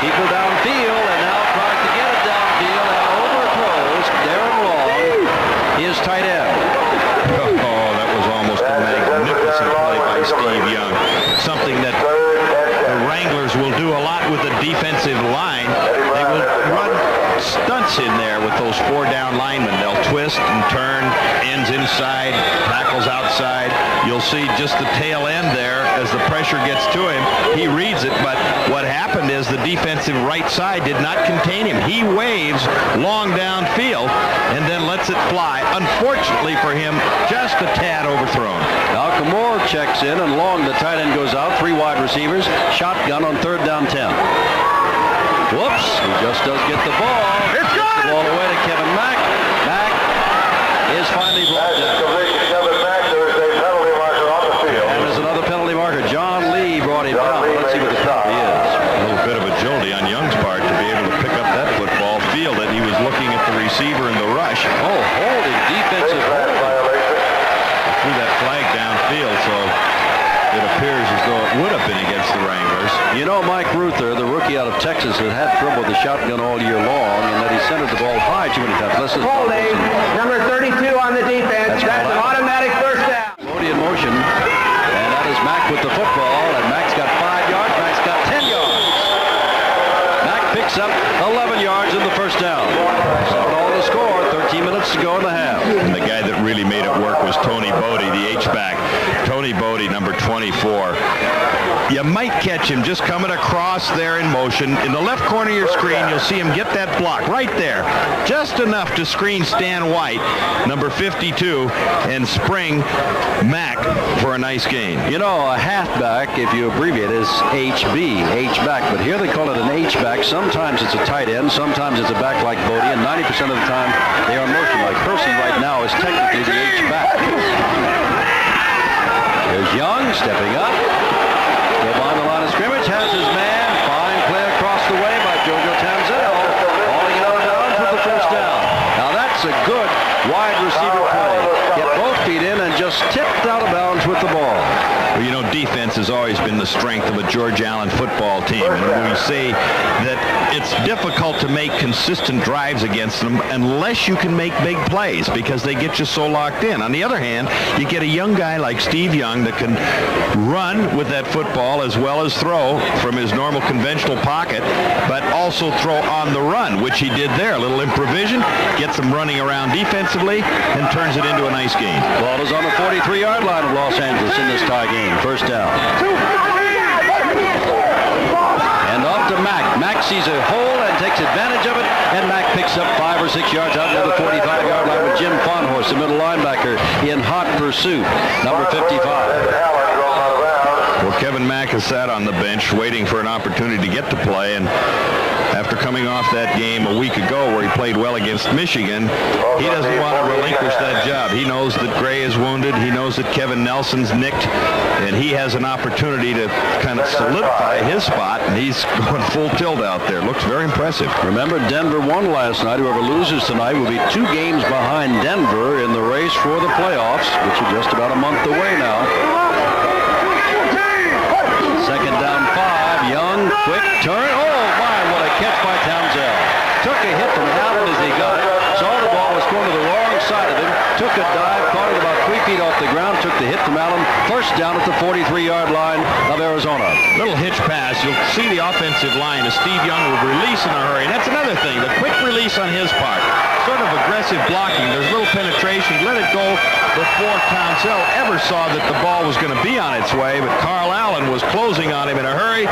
People downfield, and now tries to get it downfield and overthrows Darren Long, his tight end. Oh, that was almost a magnificent play by Steve Young. Something that the Wranglers will do a lot with the defensive line. They will run stunts in there with those 4-down linemen. They'll twist and turn, ends inside, tackles outside. You'll see just the tail end there as the pressure gets to him. He reads it, but what happened is the defensive right side did not contain him. He waves long downfield and then lets it fly. Unfortunately for him, just a tad overthrown. Malcolm Moore checks in, and Long, the tight end, goes out. 3 wide receivers. Shotgun on 3rd down 10. Whoops, he just does get the ball. Gets the ball away to Kevin Mack. Mack is finally brought down. And there's another penalty marker. John Lee brought him down. Let's see what the penalty is. A little bit of agility on Young's part to be able to pick up that football, feel that he was looking at the receiver in the rush. Oh, holding, defensive holding. Threw that flag downfield, so it appears as though it would have been against the Wranglers. You know, Mike Ruther, the rookie out of Texas, has had trouble with the shotgun all year long, and that he centered the ball high too many times. Holding, number 32 on the defense. That's an automatic first down. Bodie in motion, and that is Mack with the football, and Mack's got 5 yards. Mack's got 10 yards. Mack picks up 11 yards in the first down. 7-all to score. 13 minutes to go in the half. And the guy that really made it work was Tony Bodie, the H-back. Tony Bodie, number 24. You might catch him just coming across there in motion. In the left corner of your screen, you'll see him get that block right there. Just enough to screen Stan White, number 52, and spring Mack for a nice gain. You know, a halfback, if you abbreviate, is HB, H-back. But here they call it an H-back. Sometimes it's a tight end, sometimes it's a back like Bodie, and 90% of the time they are in motion. Like Hersey right now is technically the H-back. Here's Young stepping up. Still behind the line of scrimmage. Has his man. Fine play across the way by Jojo Townsell. Hauling it on down for the first down. Now that's a good wide receiver play. Get both feet in and just tipped out of bounds with the ball. Well, you know, defense has always been the strength of a George Allen football team. And we say that it's difficult to make consistent drives against them unless you can make big plays because they get you so locked in. On the other hand, you get a young guy like Steve Young that can run with that football as well as throw from his normal conventional pocket, but also throw on the run, which he did there. A little improvisation, gets him running around defensively, and turns it into a nice gain. Ball is on the 43-yard line of Los Angeles in this tie game. First down. to Mack. Mack sees a hole and takes advantage of it, and Mack picks up 5 or 6 yards out near the 45-yard line with Jim Fonhorst, the middle linebacker, in hot pursuit. Number 55. Well, Kevin Mack has sat on the bench waiting for an opportunity to get to play, and after coming off that game a week ago where he played well against Michigan, he doesn't want to relinquish that job. He knows that Gray is wounded. He knows that Kevin Nelson's nicked, and he has an opportunity to kind of solidify his spot, and he's going full tilt out there. Looks very impressive. Remember, Denver won last night. Whoever loses tonight will be 2 games behind Denver in the race for the playoffs, which are just about a month away now. Second down 5. Young, quick turn. Oh, my, what a catch by Townsell. Took a hit from Allen as he got it. Saw the ball was going to the wrong side of him. Took a dive, caught it about 3 feet off the ground. Took the hit from Allen. First down at the 43-yard line of Arizona. Little hitch pass. You'll see the offensive line as Steve Young will release in a hurry. And that's another thing, the quick release on his part. Sort of aggressive blocking. There's little penetration. Let it go before Townsell ever saw that the ball was going to be on its way, but Carl Allen was closing on him in a hurry.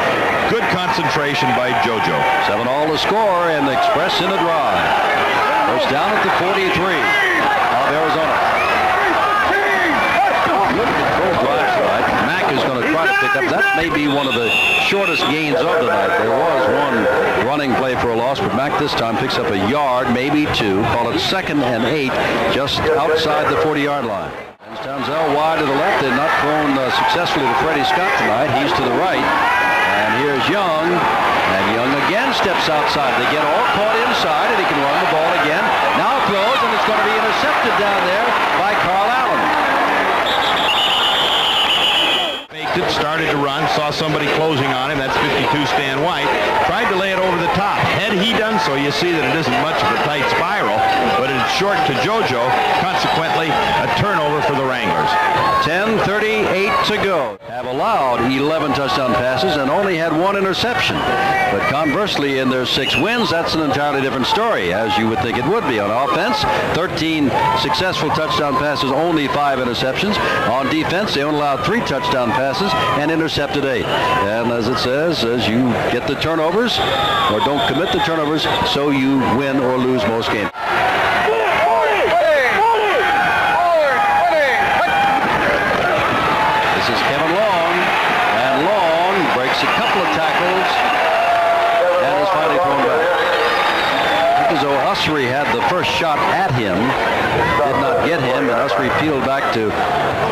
Good concentration by JoJo. 7-all to score, and the Express in a drive. First down at the 43 of Arizona. Good control drive tonight. Mack is going to try to pick up. That may be one of the shortest gains of the night. There was one running play for a loss, but Mack this time picks up a yard, maybe 2. Call it 2nd and 8, just outside the 40-yard line. Townsell wide to the left. They're not thrown successfully to Freddie Scott tonight. He's to the right. And here's Young. And Young again steps outside. They get all caught inside, and he can run the ball again. Now throws, and it's going to be intercepted down there by Carl Allen. Started to run, saw somebody closing on him. That's 52 Stan White. Tried to lay it over the top. Had he done so, you see that it isn't much of a tight spiral, but it's short to JoJo. Consequently, a turnover for the Wranglers. 10:38 to go. Have allowed 11 touchdown passes and only had 1 interception. But conversely, in their 6 wins, that's an entirely different story, as you would think it would be. On offense, 13 successful touchdown passes, only 5 interceptions. On defense, they only allowed 3 touchdown passes and intercepted 8. And as it says, as you get the turnovers or don't commit the turnovers, so you win or lose most games. This is Kevin Long, and Long breaks a couple of tackles and is finally thrown back. Because Ossery had the first shot at him, did not get him, and Ossery peeled back to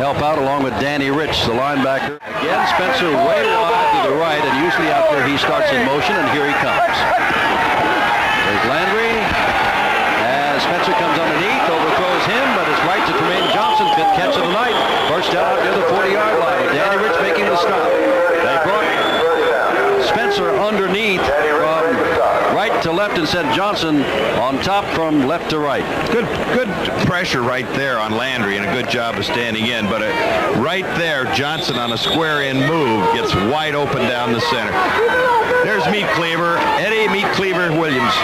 help out along with Danny Rich, the linebacker. Again, Spencer way wide to the right, and usually out there he starts in motion, and here he comes. There's Landry, as Spencer comes underneath, overthrows him, but it's right to Tremaine Johnson, 5th catch of the night. First down near the 40-yard line, with Danny Rich making the stop. They brought Spencer underneath from right to left and sent Johnson on top from left to right. Good pressure right there on Landry, and a good job of standing in. But right there, Johnson on a square-in move gets wide open down the center. There's Meat Cleaver, Eddie Meat Cleaver Williams,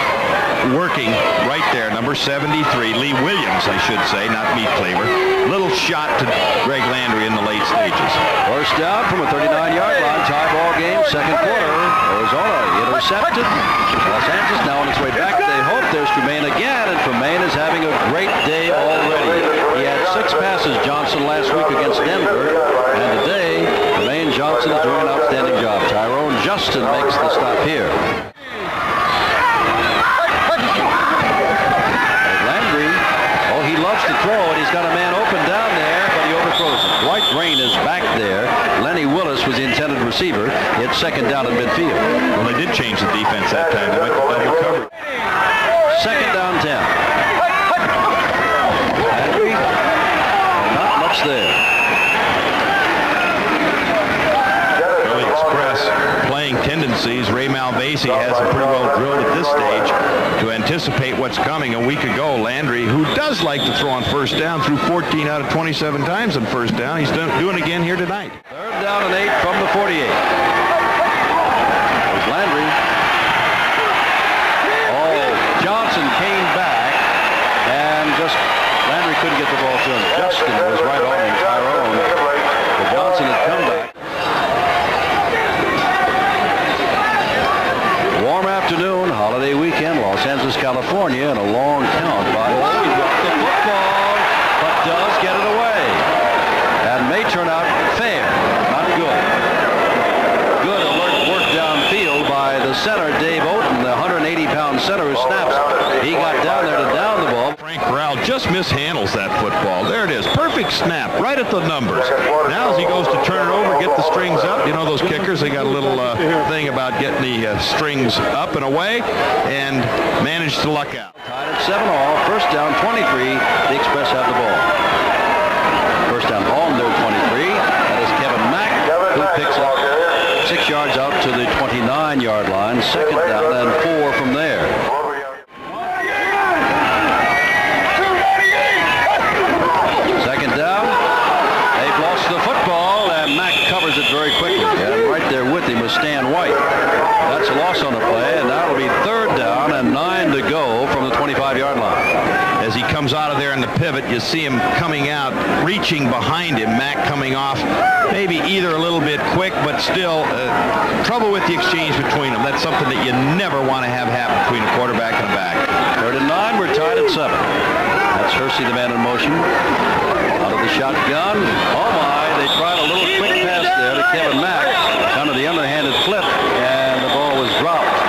working right there, number 73, Lee Williams, I should say, not Meat Cleaver. Little shot to Greg Landry in the late stages. First down from a 39-yard line, tie ball game, second quarter. Arizona intercepted. Los Angeles now on its way back. They hope. There's Tremaine again, and Tremaine is having a great day already. He had 6 passes, Johnson, last week against Denver, and today Tremaine Johnson is doing an outstanding job. Tyrone Justin makes the stop here. He loves to throw, and he's got a man open down there, but he overthrows him. Dwight Green is back there. Lenny Willis was the intended receiver. It's second down in midfield. Well, they did change the defense that time. They went to double cover. Second down 10. Landry, not much there. Early Express playing tendencies. Ray Malvasi has it pretty well drilled at this stage to anticipate what's coming. A week ago, Landry, who does like to throw on first down, threw 14 out of 27 times on first down. He's doing it again here tonight. Third down and 8 from the 48. There's Landry. Oh, Johnson came back, and just Landry couldn't get the ball to him. Justin was right on him, Tyrone. But Johnson had come back. California, and a long count by he dropped the football, but does get it away. And may turn out fair, not good. Good alert work downfield by the center, Dave Oaten, the 180-pound center who snaps. He got down there to down the ball. Frank Corral just mishandles that football. There it is. Perfect snap right at the numbers. Now as he goes to turn it over, get the strings up. You know those kickers, they got a little thing about getting the strings up and away, and managed to luck out. Tied at 7-all. First down, 23. The Express have the ball. First down on their 23. That is Kevin Mack, who picks up 6 yards out to the 29-yard line. Second down and 4 from there. Second down. They've lost the football, and Mack covers it very quickly. And right there with him was Stan White. That's a loss on the play, and that'll be third down and 9 to go from the 25-yard line. As he comes out of there in the pivot, you see him coming out, reaching behind him. Mack coming off, maybe either a little bit quick, but still trouble with the exchange between them. That's something that you never want to have happen between a quarterback and a back. Third and 9, we're tied at 7. That's Hersey, the man in motion. Out of the shotgun. Oh my, they tried a little quick pass there to Kevin Mack. Down to the underhanded flip, and the ball was dropped.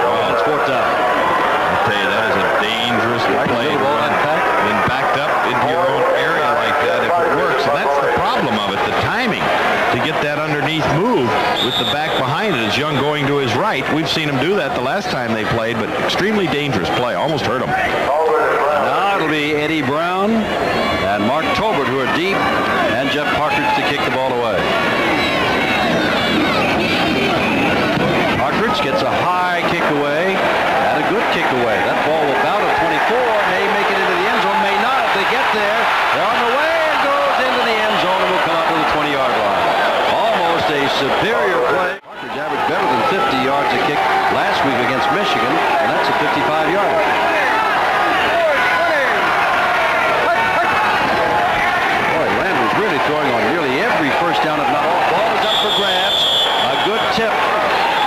Oh, it's fourth down. I'll tell you, that is a dangerous play. Been backed up into your own area like that if it works. And that's the problem of it, the timing to get that underneath move with the back behind it. As Young going to his right. We've seen him do that the last time they played, but extremely dangerous play. Almost hurt him. Now it'll be Eddie Brown and Mark Tolbert who are deep, and Jeff Partridge to kick the ball away. Partridge gets a high kick away and a good kick away. That ball will bound at 24, may make it into the end zone, may not. If they get there, they're on the way and goes into the end zone and will come out to the 20-yard line. Almost a superior play. Partridge averaged better than 50 yards a kick last week against Michigan, and that's a 55-yarder. Really throwing on nearly every first down, if not all. Ball is up for grabs. A good tip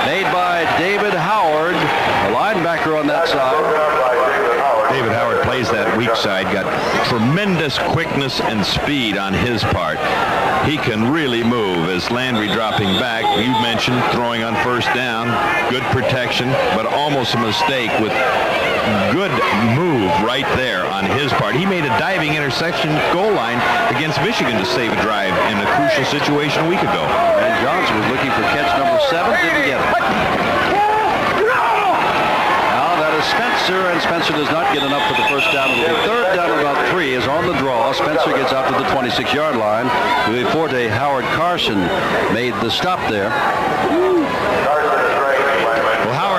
made by David Howard, a linebacker on that side. David Howard plays that weak side, got tremendous quickness and speed on his part. He can really move as Landry dropping back. You mentioned throwing on first down, good protection, but almost a mistake with good move right there on his part. He made a diving interception goal line against Michigan to save a drive in a crucial situation a week ago. And Johnson was looking for catch number 7, didn't get it. Now that is Spencer, and Spencer does not get enough for the first down. It'll be third down and about 3 is on the draw. Spencer gets out to the 26-yard line. Before Howard Carson made the stop there.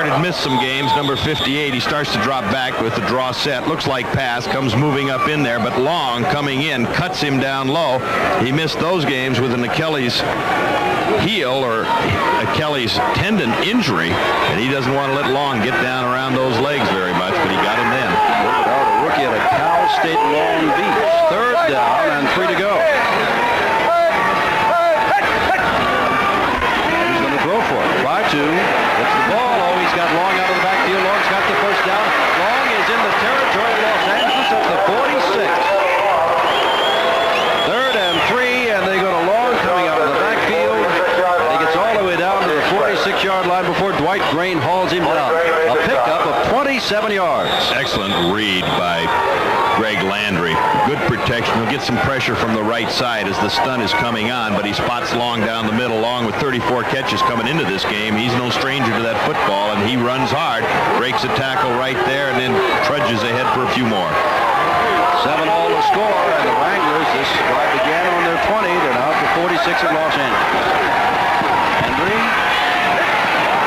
Had missed some games. Number 58, he starts to drop back with the draw set. Looks like pass, comes moving up in there, but Long coming in cuts him down low. He missed those games with an Achilles heel or Achilles tendon injury, and he doesn't want to let Long get down around those legs very much, but he got him then. A rookie out of Cal State Long Beach. Third down and 3 to go. He's going to throw for it. Try to. Gets the ball. He's got Long out of the backfield. Long's got the first down. Long is in the territory of Los Angeles at the 46. Third and 3, and they go to Long coming out of the backfield. And he gets all the way down to the 46-yard line before Dwight Green hauls him down. A pickup of 27 yards. Excellent read by Greg Landry. Good protection. He'll get some pressure from the right side as the stun is coming on, but he spots Long down the middle. Long with 34 catches coming into this game. He's no stranger to that football, and he runs hard, breaks a tackle right there, and then trudges ahead for a few more. 7-all to score, and the Wranglers, this drive began on their 20. They're now at the 46 of Los Angeles. Landry,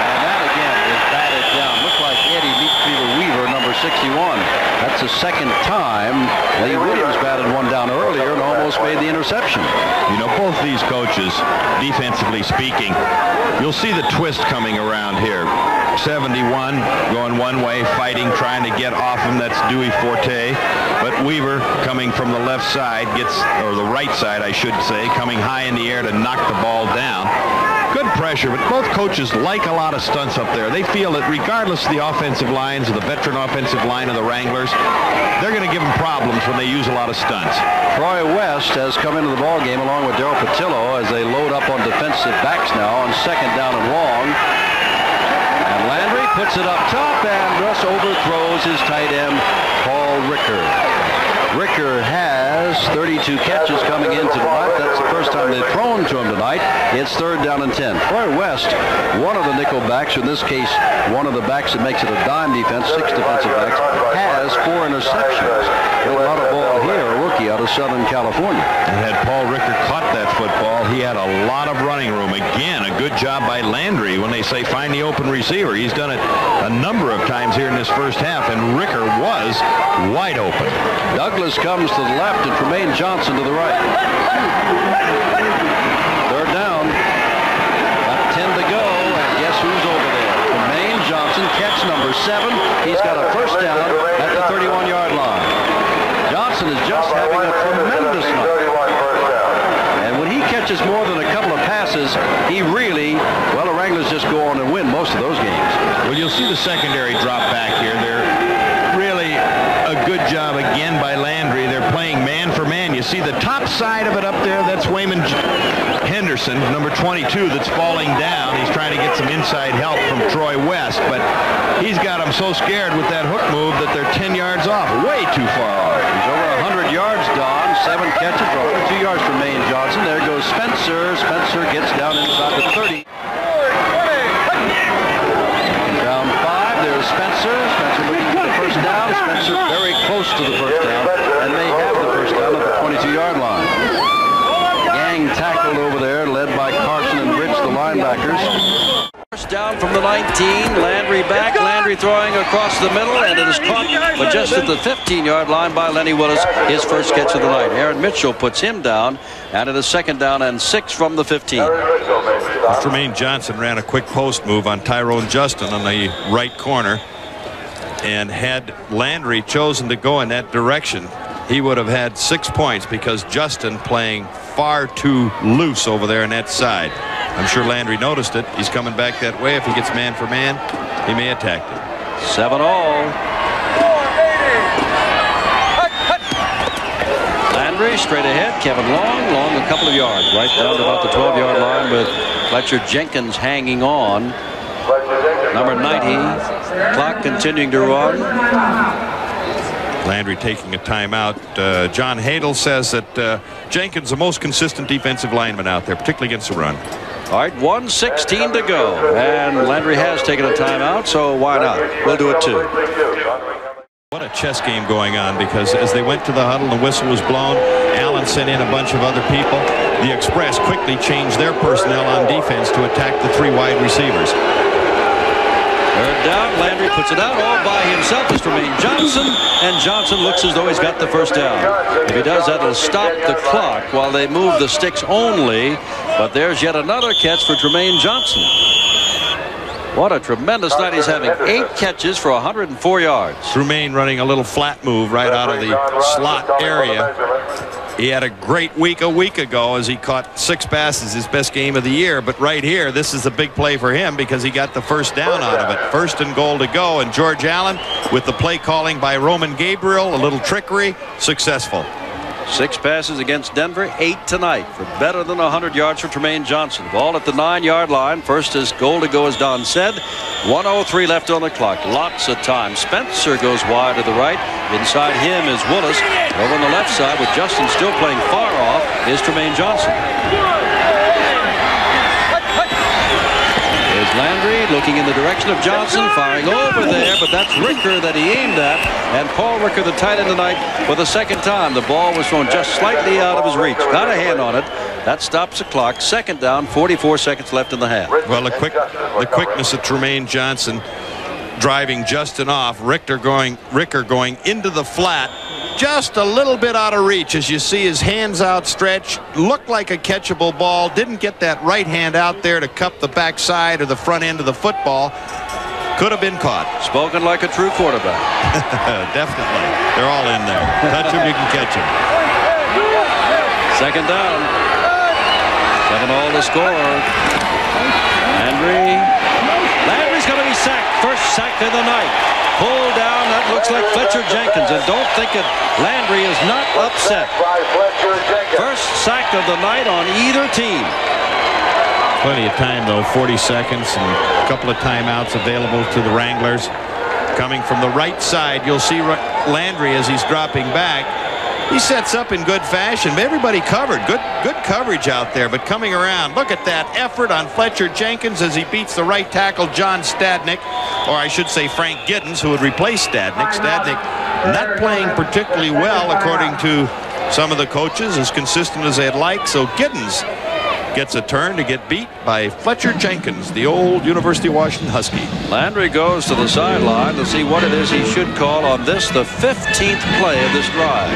and that again is batted down. Looks like Eddie Meat Cleaver Weaver, number 61. That's the second time. Lee Williams batted one down earlier and almost made the interception. You know, both these coaches, defensively speaking, you'll see the twist coming around here. 71 going one way, fighting, trying to get off him. That's Dewey Forte. But Weaver coming from the left side gets, or the right side, I should say, coming high in the air to knock the ball down. Good pressure, but both coaches like a lot of stunts up there. They feel that regardless of the offensive lines, of the veteran offensive line of the Wranglers, they're going to give them problems when they use a lot of stunts. Troy West has come into the ball game along with Daryl Patillo as they load up on defensive backs now on second down and long. And Landry puts it up top and just overthrows his tight end, Paul Ricker. Ricker has 32 catches coming in tonight. That's the first time they've thrown to him tonight. It's third down and 10. Troy West, one of the nickel backs, in this case, one of the backs that makes it a dime defense, 6 defensive backs, has 4 interceptions. A lot of ball here, a rookie out of Southern California. And had Paul Ricker caught that football, he had a lot of running room. Again, a good job by Landry when they say find the open receiver. He's done it a number of times here in this first half, and Ricker was wide open. Douglas comes to the left and Tremaine Johnson to the right. Third down. Got 10 to go, and guess who's over there? Tremaine Johnson, catch number 7. He's got a first down at the 31-yard line. Johnson is just having a tremendous night. And when he catches more than a couple of passes, he really, well, the Wranglers just go on and win most of those games. Well, you'll see the secondary drop back here. They're really a good job again by Landry. They're playing man for man. You see the top side of it up there, that's Wayman Henderson, number 22, that's falling down. He's trying to get some inside help from Troy West, but he's got them so scared with that hook move that they're 10 yards off, way too far off. He's over 100 yards, Don. 7 catches for 102 yards from Maine Johnson. There goes Spencer. Spencer gets down inside the 30. Down 5. There's Spencer. Spencer looking for the first down. Spencer very close to the first down, and they have the first down at the 22-yard line. Gang tackled over there, led by Carson and Rich, the linebackers. First down from the 19. Landry back. Landry throwing across the middle, and it is caught, but just at the 15-yard line by Lenny Willis, his first catch of the night. Aaron Mitchell puts him down, and it is second down and 6 from the 15. Tremaine Johnson ran a quick post move on Tyrone Justin on the right corner, and had Landry chosen to go in that direction, he would have had 6 points because Justin playing far too loose over there on that side. I'm sure Landry noticed it. He's coming back that way. If he gets man for man, he may attack it. 7-all. Landry straight ahead. Kevin Long a couple of yards, right down to about the 12-yard line with Fletcher Jenkins hanging on. Number 90. Clock continuing to run. Landry taking a timeout. John Hadel says that Jenkins the most consistent defensive lineman out there, particularly against the run. All right, 1:16 to go, and Landry has taken a timeout, so why not? We'll do it too. What a chess game going on, because as they went to the huddle, the whistle was blown. Allen sent in a bunch of other people. The Express quickly changed their personnel on defense to attack the 3 wide receivers. Third down, Landry puts it out all by himself as Tremaine Johnson, and Johnson looks as though he's got the first down. If he does that, it'll stop the clock while they move the sticks only, but there's yet another catch for Tremaine Johnson. What a tremendous night he's having. 8 catches for 104 yards. Tremaine running a little flat move right out of the slot area. He had a great week a week ago as he caught 6 passes, his best game of the year. But right here, this is a big play for him because he got the first down out of it. First and goal to go. And George Allen, with the play calling by Roman Gabriel, a little trickery, successful. 6 passes against Denver, 8 tonight for better than 100 yards for Tremaine Johnson. Ball at the 9-yard line. First is goal to go, as Don said. 1:03 left on the clock. Lots of time. Spencer goes wide to the right. Inside him is Willis. Over on the left side, with Justin still playing far off, is Tremaine Johnson. There's Landry looking in the direction of Johnson, firing over there, but that's Ricker that he aimed at. And Paul Ricker, the tight end tonight, for the second time. The ball was thrown just slightly out of his reach. Got a hand on it. That stops the clock. Second down, 44 seconds left in the half. Well, the quickness of Tremaine Johnson driving Justin off. Ricker going into the flat. Just a little bit out of reach as you see his hands outstretched. Looked like a catchable ball. Didn't get that right hand out there to cup the backside or the front end of the football. Could have been caught. Spoken like a true quarterback. Definitely. They're all in there. Touch him, you can catch him. Second down. 7-all to score. Landry's going to be sacked. First sack of the night. Pulled down. That looks like Fletcher Jenkins. And don't think it. Landry is not upset. First sack of the night on either team. Plenty of time, though. 40 seconds and a couple of timeouts available to the Wranglers. Coming from the right side, you'll see Landry as he's dropping back. He sets up in good fashion. Everybody covered. Good coverage out there. But coming around, look at that effort on Fletcher Jenkins as he beats the right tackle, John Stadnick. Or I should say Frank Giddens, who would replace Stadnick. Stadnick not playing particularly well, according to some of the coaches, as consistent as they'd like. So Giddens gets a turn to get beat by Fletcher Jenkins, the old University of Washington Husky. Landry goes to the sideline to see what it is he should call on this, the 15th play of this drive.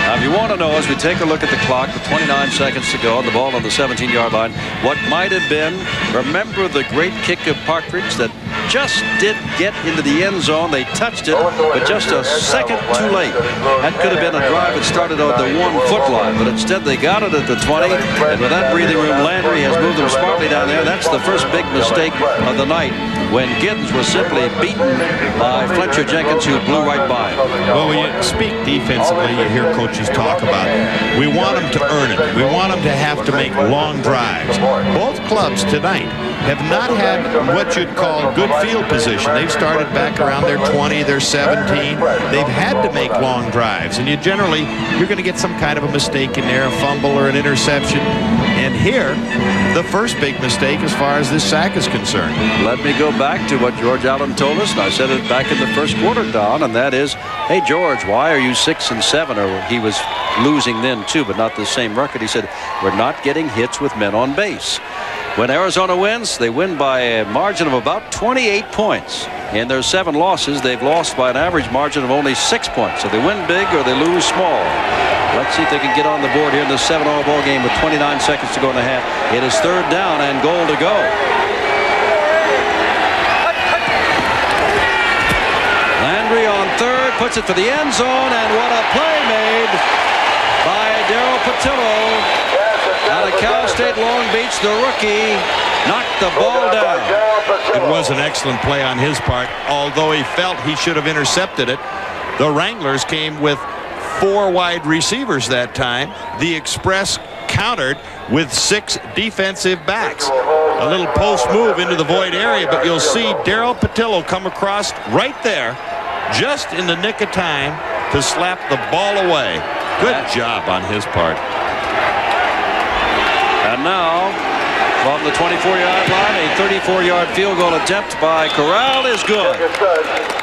Now, if you want to know, as we take a look at the clock, with 29 seconds to go, and the ball on the 17-yard line, what might have been, remember the great kick of Partridge that just did get into the end zone. They touched it, but just a second too late. That could have been a drive that started on the 1-foot line, but instead they got it at the 20, and with that breathing room, Landry has moved them smartly down there. That's the first big mistake of the night, when Giddens was simply beaten by Fletcher Jenkins, who blew right by him. Well, when you speak defensively, you hear coaches talk about it. We want them to earn it. We want them to have to make long drives. Both clubs tonight have not had what you'd call good field position. They've started back around their 20, their 17. They've had to make long drives, and you're going to get some kind of a mistake in there, a fumble or an interception. And here, the first big mistake as far as this sack is concerned. Let me go back to what George Allen told us, and I said it back in the first quarter, Don, and that is, hey, George, why are you 6-7? Or he was losing then, too, but not the same record. He said, we're not getting hits with men on base. When Arizona wins, they win by a margin of about 28 points. In their 7 losses, they've lost by an average margin of only 6 points. So they win big or they lose small. Let's see if they can get on the board here in the 7-all ball game with 29 seconds to go in the half. It is 3rd down and goal to go. Landry on 3rd, puts it for the end zone, and what a play made by Darryl Patillo. Out of Cal State Long Beach, the rookie knocked the ball down. It was an excellent play on his part, although he felt he should have intercepted it. The Wranglers came with 4 wide receivers that time. The Express countered with 6 defensive backs. A little post move into the void area, but you'll see Darryl Patillo come across right there, just in the nick of time to slap the ball away. Good job on his part. And now, from the 24-yard line, a 34-yard field goal attempt by Corral is good.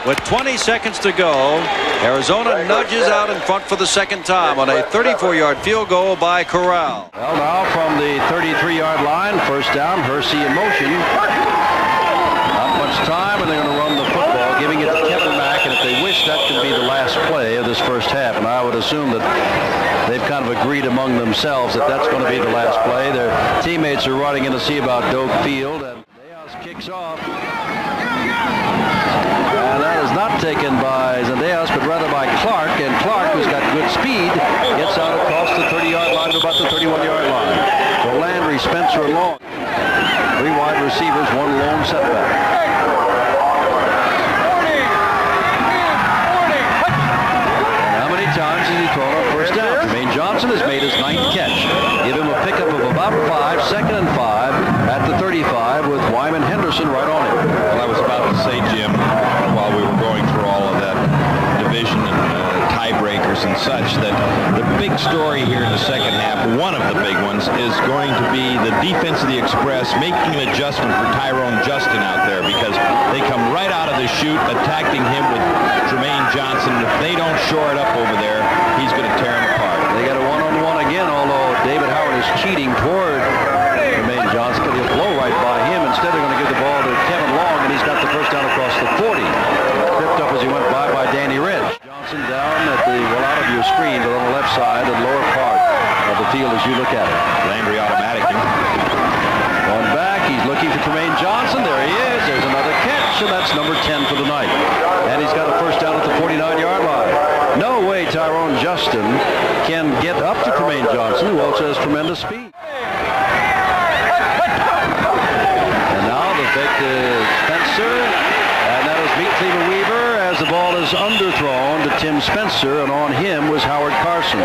With 20 seconds to go, Arizona nudges out in front for the second time on a 34-yard field goal by Corral. Well, now from the 33-yard line, first down, Hersey in motion. Not much time, and they're going to run the football, giving it to Kevin Mack, and if they wish, that can be the last play of this first half. And I would assume that they've kind of agreed among themselves that that's going to be the last play. Their teammates are running in to see about Doak Field, and Zendejas kicks off. And that is not taken by Zendejas, but rather by Clark, and Clark, who's got good speed, gets out across the 30-yard line to about the 31-yard line. So Landry, Spencer, and Long. 3 wide receivers, 1 lone setback. Times has he thrown on first down? Jermaine Johnson has made his 9th catch. Give him a pickup of about 5, 2nd and 5 at the 35 with Wyman Henderson right on him. Well, I was about to say, Jim, while we were going through all of that division and tiebreakers and such, that the big story here in the second half, one of the big ones, is going to be the defense of the Express making an adjustment for Tyrone Justin out there, because they come right out of the chute attacking him with Jermaine Johnson. If they don't shore it up over there, he's going to tear him apart. They got a one-on-one again, although David Howard is cheating toward Jermaine Johnson, but he'll blow right by him. Instead, they're going to give the ball to Kevin Long, and he's got the first down across the 40. Tripped up as he went by Danny Ridge. Johnson down at the, well, out of your screen, but on the left side, the lower part of the field as you look at it. Landry automatic. Going back, he's looking for Jermaine Johnson. There he is. There's another catch, and that's number 10 for the night. And he's got a first down at the 49-yard line. No way Tyrone Justin can get up to Jermaine Johnson, who also has tremendous speed. Fake to Spencer. And that is Meat Cleaver Weaver as the ball is underthrown to Tim Spencer, and on him was Howard Carson.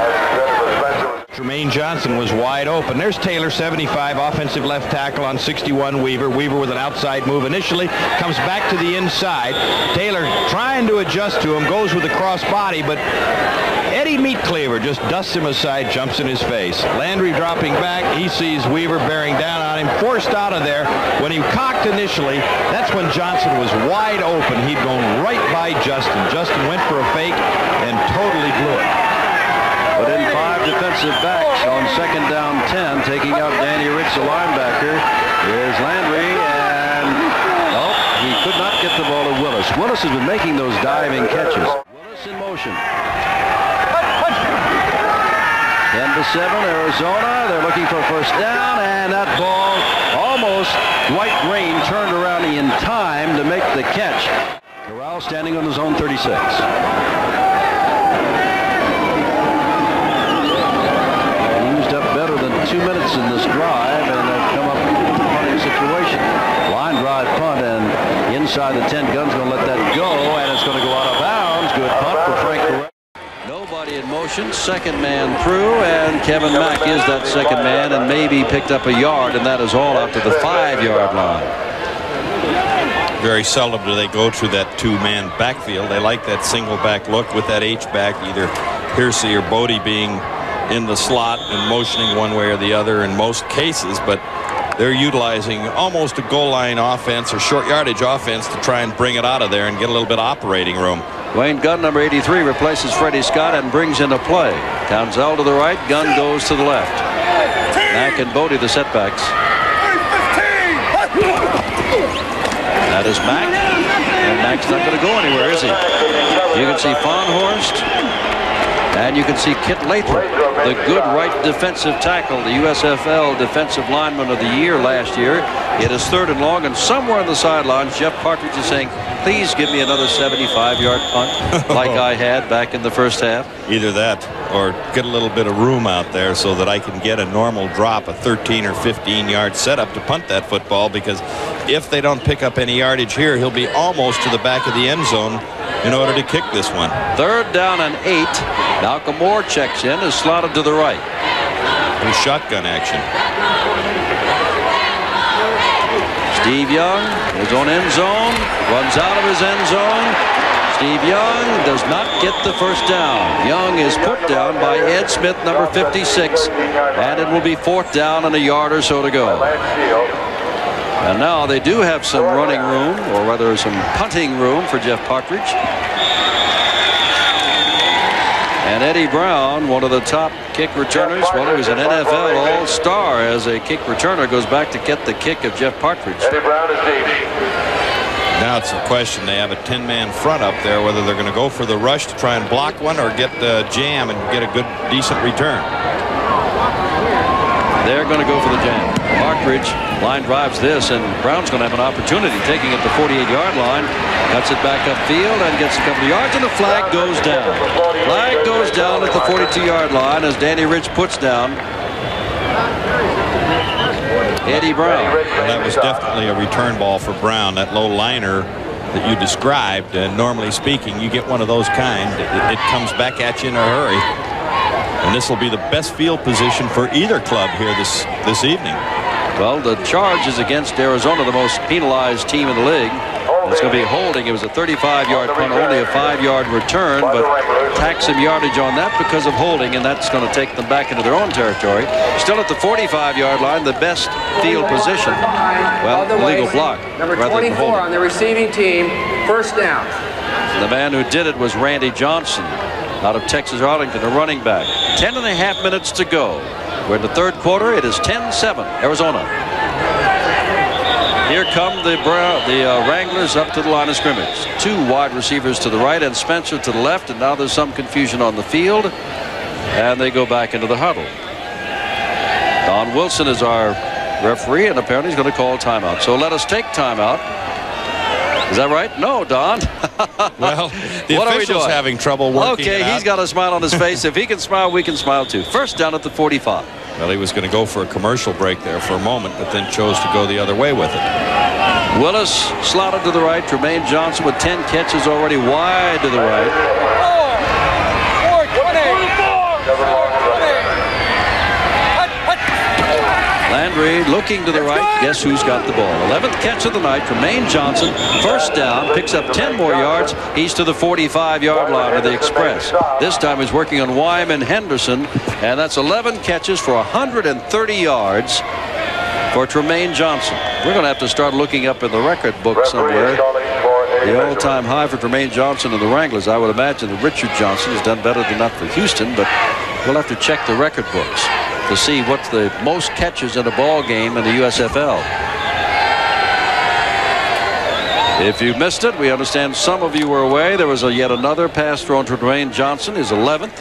Jermaine Johnson was wide open. There's Taylor, 75, offensive left tackle on 61 Weaver. Weaver with an outside move initially, comes back to the inside. Taylor trying to adjust to him, goes with the cross body, but Eddie Meat Cleaver just dusts him aside, jumps in his face. Landry dropping back. He sees Weaver bearing down on him, forced out of there. When he cocked initially, that's when Johnson was wide open. He'd gone right by Justin. Justin went for a fake and totally blew it. But in 5 defensive backs on 2nd down 10, taking out Danny Rich, the linebacker, is Landry, and he could not get the ball to Willis. Willis has been making those diving catches. Willis in motion. 10-7, Arizona. They're looking for first down, and that ball almost Dwight Green turned around in time to make the catch. Corral standing on his own 36. Better than 2 minutes in this drive, and they've come up with a punting situation. Line drive punt, and inside the 10 gun's going to let that go, and it's going to go out of bounds. Good punt for Frank Corral. Nobody in motion, second man through, and Kevin Mack is that second man, and maybe picked up a yard, and that is all out to the 5-yard line. Very seldom do they go to that 2-man backfield. They like that single back look with that H-back, either Piercy or Bodie being in the slot and motioning one way or the other in most cases, but they're utilizing almost a goal line offense or short yardage offense to try and bring it out of there and get a little bit of operating room. Wayne Gunn, number 83, replaces Freddie Scott and brings in a play. Townsend to the right, Gunn goes to the left. Mack and Bodie the setbacks. That is Mack, and Mack's not going to go anywhere, is he? You can see Farnhorst. And you can see Kit Lathrop, the good right defensive tackle, the USFL Defensive Lineman of the Year last year. It is 3rd and long, and somewhere on the sidelines, Jeff Partridge is saying, please give me another 75-yard punt like I had back in the first half. Either that or get a little bit of room out there so that I can get a normal drop, a 13 or 15-yard setup to punt that football, because if they don't pick up any yardage here, he'll be almost to the back of the end zone in order to kick this one. 3rd down and 8. Malcolm Moore checks in, is slotted to the right. New shotgun action. Steve Young, his own end zone, runs out of his end zone. Steve Young does not get the first down. Young is put down by Ed Smith, number 56, and it will be 4th down and a yard or so to go. And now they do have some running room, or rather some punting room for Jeff Partridge. And Eddie Brown, one of the top kick returners, well, he was an NFL All-Star as a kick returner, goes back to get the kick of Jeff Partridge. Eddie Brown is deep. Now it's a question. They have a 10-man front up there, whether they're going to go for the rush to try and block one or get the jam and get a good, decent return. They're going to go for the jam. Partridge line drives this, and Brown's going to have an opportunity, taking it to the 48-yard line, cuts it back upfield and gets a couple of yards, and the flag goes down. Flag goes down at the 42-yard line as Danny Rich puts down Eddie Brown. Well, that was definitely a return ball for Brown. That low liner that you described, and normally speaking, you get one of those kind, it comes back at you in a hurry. And this will be the best field position for either club here this evening. Well, the charge is against Arizona, the most penalized team in the league. It's going to be holding. It was a 35-yard punt, only a 5-yard return, but tack some yardage on that because of holding, and that's going to take them back into their own territory. Still at the 45-yard line, the best field position. Well, illegal block. Number 24 on the receiving team, first down. The man who did it was Randy Johnson out of Texas Arlington, a running back. 10.5 minutes to go. We're in the 3rd quarter. It is 10-7, Arizona. Here come the Wranglers up to the line of scrimmage. 2 wide receivers to the right and Spencer to the left, and now there's some confusion on the field, and they go back into the huddle. Don Wilson is our referee, and apparently he's going to call timeout. So let us take timeout. Is that right? No, Don. Well, the official's having trouble working it out. He's got a smile on his face. If he can smile, we can smile too. First down at the 45. Well, he was going to go for a commercial break there for a moment, but then chose to go the other way with it. Willis slotted to the right. Tremaine Johnson with 10 catches already wide to the right. Landry looking to the right. Guess who's got the ball? 11th catch of the night. Tremaine Johnson, first down, picks up 10 more yards. He's to the 45-yard line of the Express. This time he's working on Wyman Henderson, and that's 11 catches for 130 yards for Tremaine Johnson. We're going to have to start looking up in the record book somewhere the all-time high for Tremaine Johnson and the Wranglers. I would imagine that Richard Johnson has done better than that for Houston, but we'll have to check the record books to see what's the most catches in a ball game in the USFL. If you missed it, we understand some of you were away. There was yet another pass thrown to Dwayne Johnson, his 11th.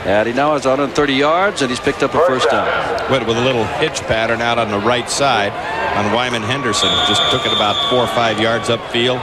And he now has 130 yards, and he's picked up a first down. Went with a little hitch pattern out on the right side on Wyman Henderson. Just took it about 4 or 5 yards upfield,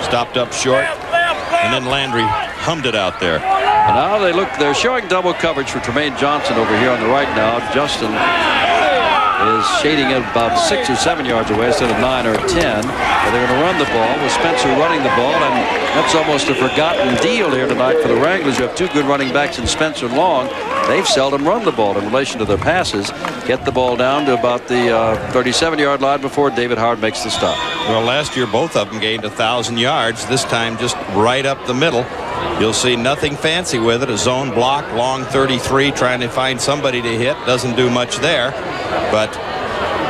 stopped up short, and then Landry hummed it out there. And now they're showing double coverage for Tremaine Johnson over here on the right now. Justin is shading it about 6 or 7 yards away instead of 9 or 10. But they're going to run the ball with Spencer running the ball, and that's almost a forgotten deal here tonight for the Wranglers. You have two good running backs in Spencer and Long. They've seldom run the ball in relation to their passes. Get the ball down to about the 37-yard line before David Howard makes the stop. Well, last year both of them gained 1,000 yards. This time just right up the middle. You'll see nothing fancy with it. A zone block, Long 33, trying to find somebody to hit. Doesn't do much there. But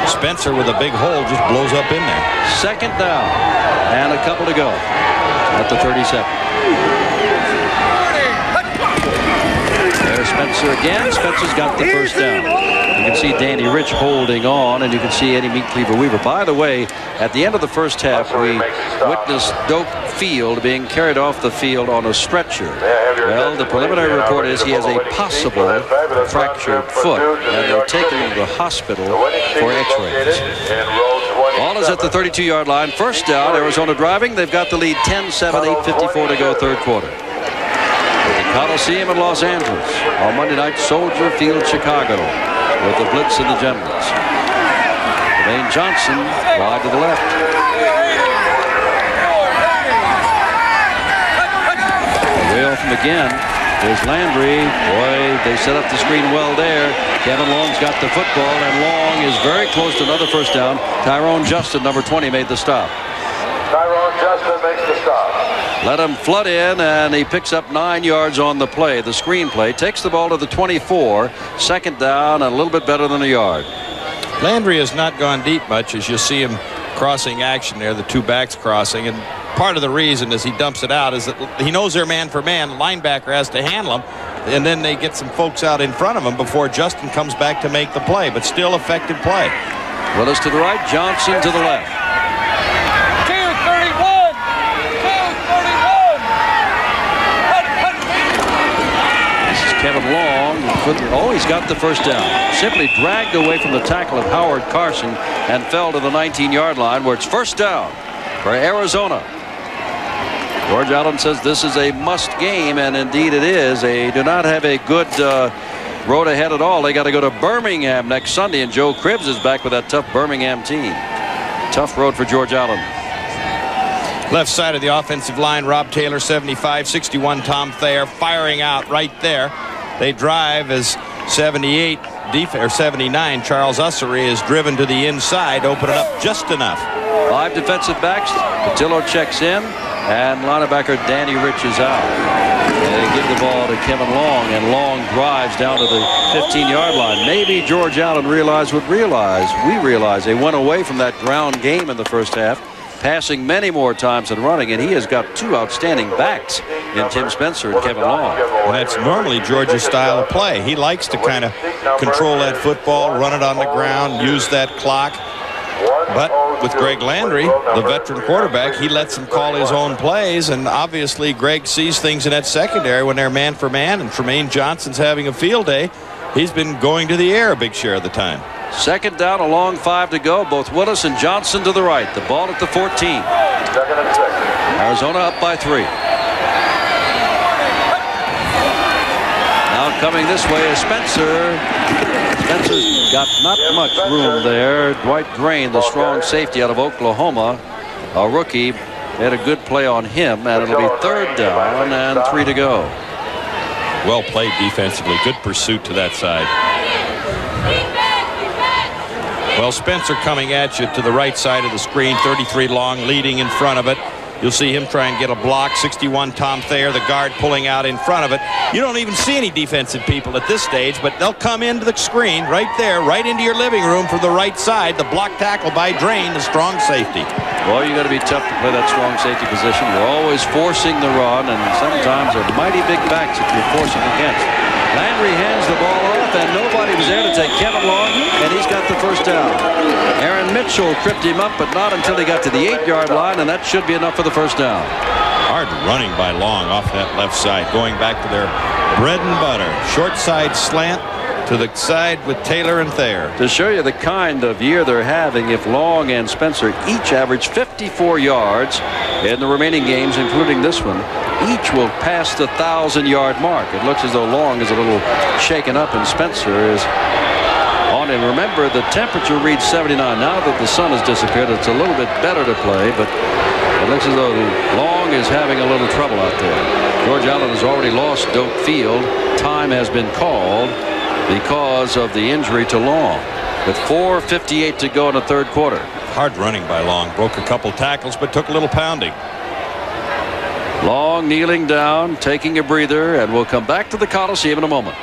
Spencer with a big hole just blows up in there. Second down and a couple to go at the 37. There's Spencer again. Spencer's got the first down. You can see Danny Rich holding on, and you can see Eddie Meat Cleaver Weaver. By the way, at the end of the first half, we witnessed Doak Field being carried off the field on a stretcher. Well, the preliminary report is he has a possible fractured foot, and they're taking him to the hospital for x-rays. Ball is at the 32-yard line. First down, Arizona driving. They've got the lead 10-7, 8:54 to go, third quarter. At the Coliseum in Los Angeles on Monday night, Soldier Field, Chicago, with the blitz and the generals. Tremaine Johnson wide to the left. Way off him again. There's Landry. Boy, they set up the screen well there. Kevin Long's got the football, and Long is very close to another first down. Tyrone Justin, number 20, made the stop. Tyrone Justin makes the stop. Let him flood in, and he picks up 9 yards on the play, the screen play. Takes the ball to the 24. Second down, and a little bit better than a yard. Landry has not gone deep much, as you see him crossing action there, the two backs crossing. And part of the reason as he dumps it out is that he knows they're man for man. The linebacker has to handle him, and then they get some folks out in front of him before Justin comes back to make the play. But still effective play. Willis to the right, Johnson to the left. Kevin Long, he's got the first down. Simply dragged away from the tackle of Howard Carson and fell to the 19-yard line, where it's first down for Arizona. George Allen says this is a must game, and indeed it is. They do not have a good road ahead at all. They got to go to Birmingham next Sunday, and Joe Cribbs is back with that tough Birmingham team. Tough road for George Allen. Left side of the offensive line, Rob Taylor, 75, 61, Tom Thayer firing out right there. They drive as 78, or 79, Charles Ussery is driven to the inside, open it up just enough. 5 defensive backs. Patillo checks in, and linebacker Danny Rich is out. And they give the ball to Kevin Long, and Long drives down to the 15-yard line. Maybe George Allen realized what we realized. They went away from that ground game in the first half, passing many more times than running, and he has got two outstanding backs in Tim Spencer and Kevin Long. And that's normally George's style of play. He likes to kind of control that football, run it on the ground, use that clock. But with Greg Landry, the veteran quarterback, he lets him call his own plays, and obviously Greg sees things in that secondary when they're man for man, and Tremaine Johnson's having a field day. He's been going to the air a big share of the time. Second down, a long 5 to go. Both Willis and Johnson to the right. The ball at the 14. Second and 6. Arizona up by 3. Now coming this way is Spencer. Spencer's got not much room there. Dwight Drain, the strong safety out of Oklahoma, a rookie, had a good play on him, and it'll be 3rd down and 3 to go. Well played defensively. Good pursuit to that side. Well, Spencer coming at you to the right side of the screen, 33 long, leading in front of it. You'll see him try and get a block. 61 Tom Thayer, the guard, pulling out in front of it. You don't even see any defensive people at this stage, but they'll come into the screen right there, right into your living room from the right side. The block tackle by Drain, the strong safety. Well, you got to be tough to play that strong safety position. You're always forcing the run, and sometimes they're mighty big backs that you're forcing against. Landry hands the ball off, and nobody was there to take Kevin Long, and he's got the first down. Aaron Mitchell tripped him up, but not until he got to the 8-yard line, and that should be enough for the first down. Hard running by Long off that left side, going back to their bread and butter. Short side slant to the side with Taylor and Thayer. To show you the kind of year they're having, if Long and Spencer each average 54 yards in the remaining games, including this one, each will pass the 1,000-yard mark. It looks as though Long is a little shaken up and Spencer is on. And remember, the temperature reads 79. Now that the sun has disappeared, it's a little bit better to play, but it looks as though Long is having a little trouble out there. George Allen has already lost Doak Field. Time has been called because of the injury to Long, with 4:58 to go in the 3rd quarter. Hard running by Long. Broke a couple tackles, but took a little pounding. Long kneeling down, taking a breather, and we'll come back to the Coliseum in a moment.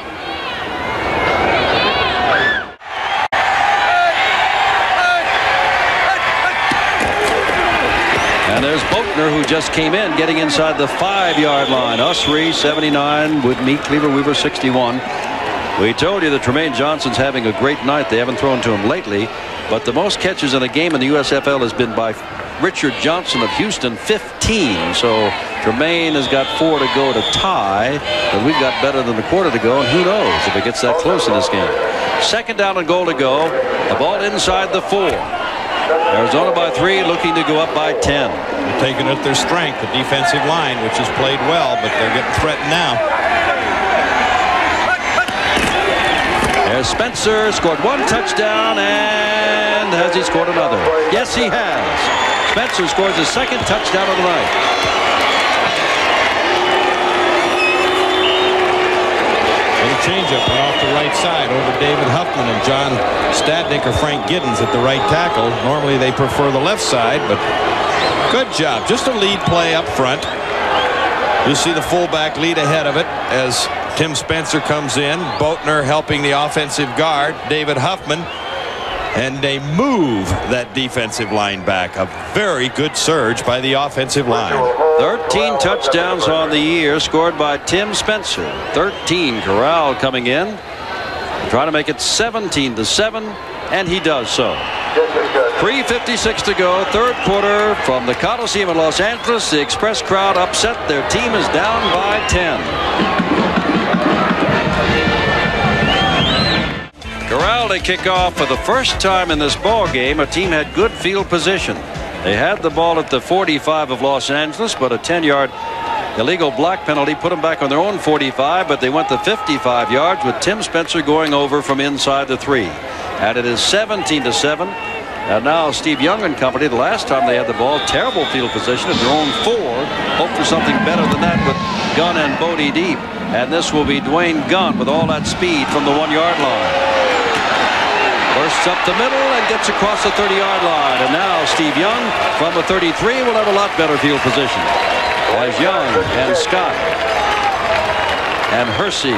And there's Boatner, who just came in, getting inside the 5-yard line. Usry, 79, with me, Cleaver Weaver, 61. We told you that Tremaine Johnson's having a great night. They haven't thrown to him lately, but the most catches in a game in the USFL has been by Richard Johnson of Houston, 15. So Tremaine has got 4 to go to tie, but we've got better than a quarter to go, and who knows if it gets that close in this game. 2nd down and goal to go. The ball inside the 4. Arizona by 3, looking to go up by 10. They're taking at their strength, the defensive line, which has played well, but they're getting threatened now. There's Spencer, scored 1 touchdown, and has he scored another? Yes, he has. Spencer scores his 2nd touchdown of the night. Little changeup went off the right side over David Huffman and John Stadnick or Frank Giddens at the right tackle. Normally they prefer the left side, but good job. Just a lead play up front. You'll see the fullback lead ahead of it as Tim Spencer comes in. Boatner helping the offensive guard, David Huffman. And they move that defensive line back. A very good surge by the offensive line. 13 touchdowns on the year scored by Tim Spencer. 13. Corral coming in, trying to make it 17-7, and he does so. 3:56 to go, 3rd quarter from the Coliseum in Los Angeles. The Express crowd upset. Their team is down by 10. Corral to kick off for the first time in this ball game. A team had good field position. They had the ball at the 45 of Los Angeles, but a 10-yard illegal block penalty put them back on their own 45, but they went the 55 yards with Tim Spencer going over from inside the 3. And it is 17-7. And now Steve Young and company, the last time they had the ball, terrible field position at their own 4. Hope for something better than that with Gunn and Bodie deep. And this will be Dwayne Gunn with all that speed from the 1-yard line. Bursts up the middle and gets across the 30-yard line. And now Steve Young from the 33 will have a lot better field position. As Young and Scott and Hersey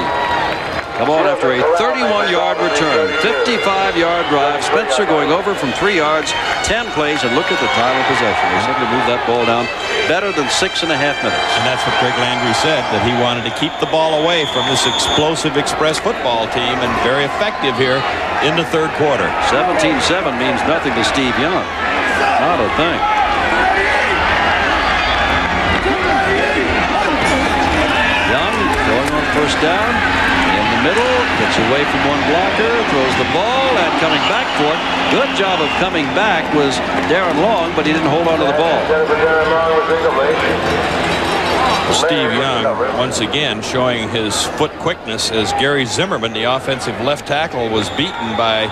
come on after a 31-yard return. 55-yard drive. Spencer going over from 3 yards, 10 plays, and look at the time of possession. They simply moved that ball down better than 6.5 minutes. And that's what Greg Landry said, that he wanted to keep the ball away from this explosive Express football team, and very effective here in the 3rd quarter. 17-7 means nothing to Steve Young. Not a thing. Young going on 1st down in the the middle, gets away from one blocker, throws the ball, and coming back for it. Good job of coming back was Darren Long, but he didn't hold on to the ball. Steve Young once again showing his foot quickness as Gary Zimmerman, the offensive left tackle, was beaten by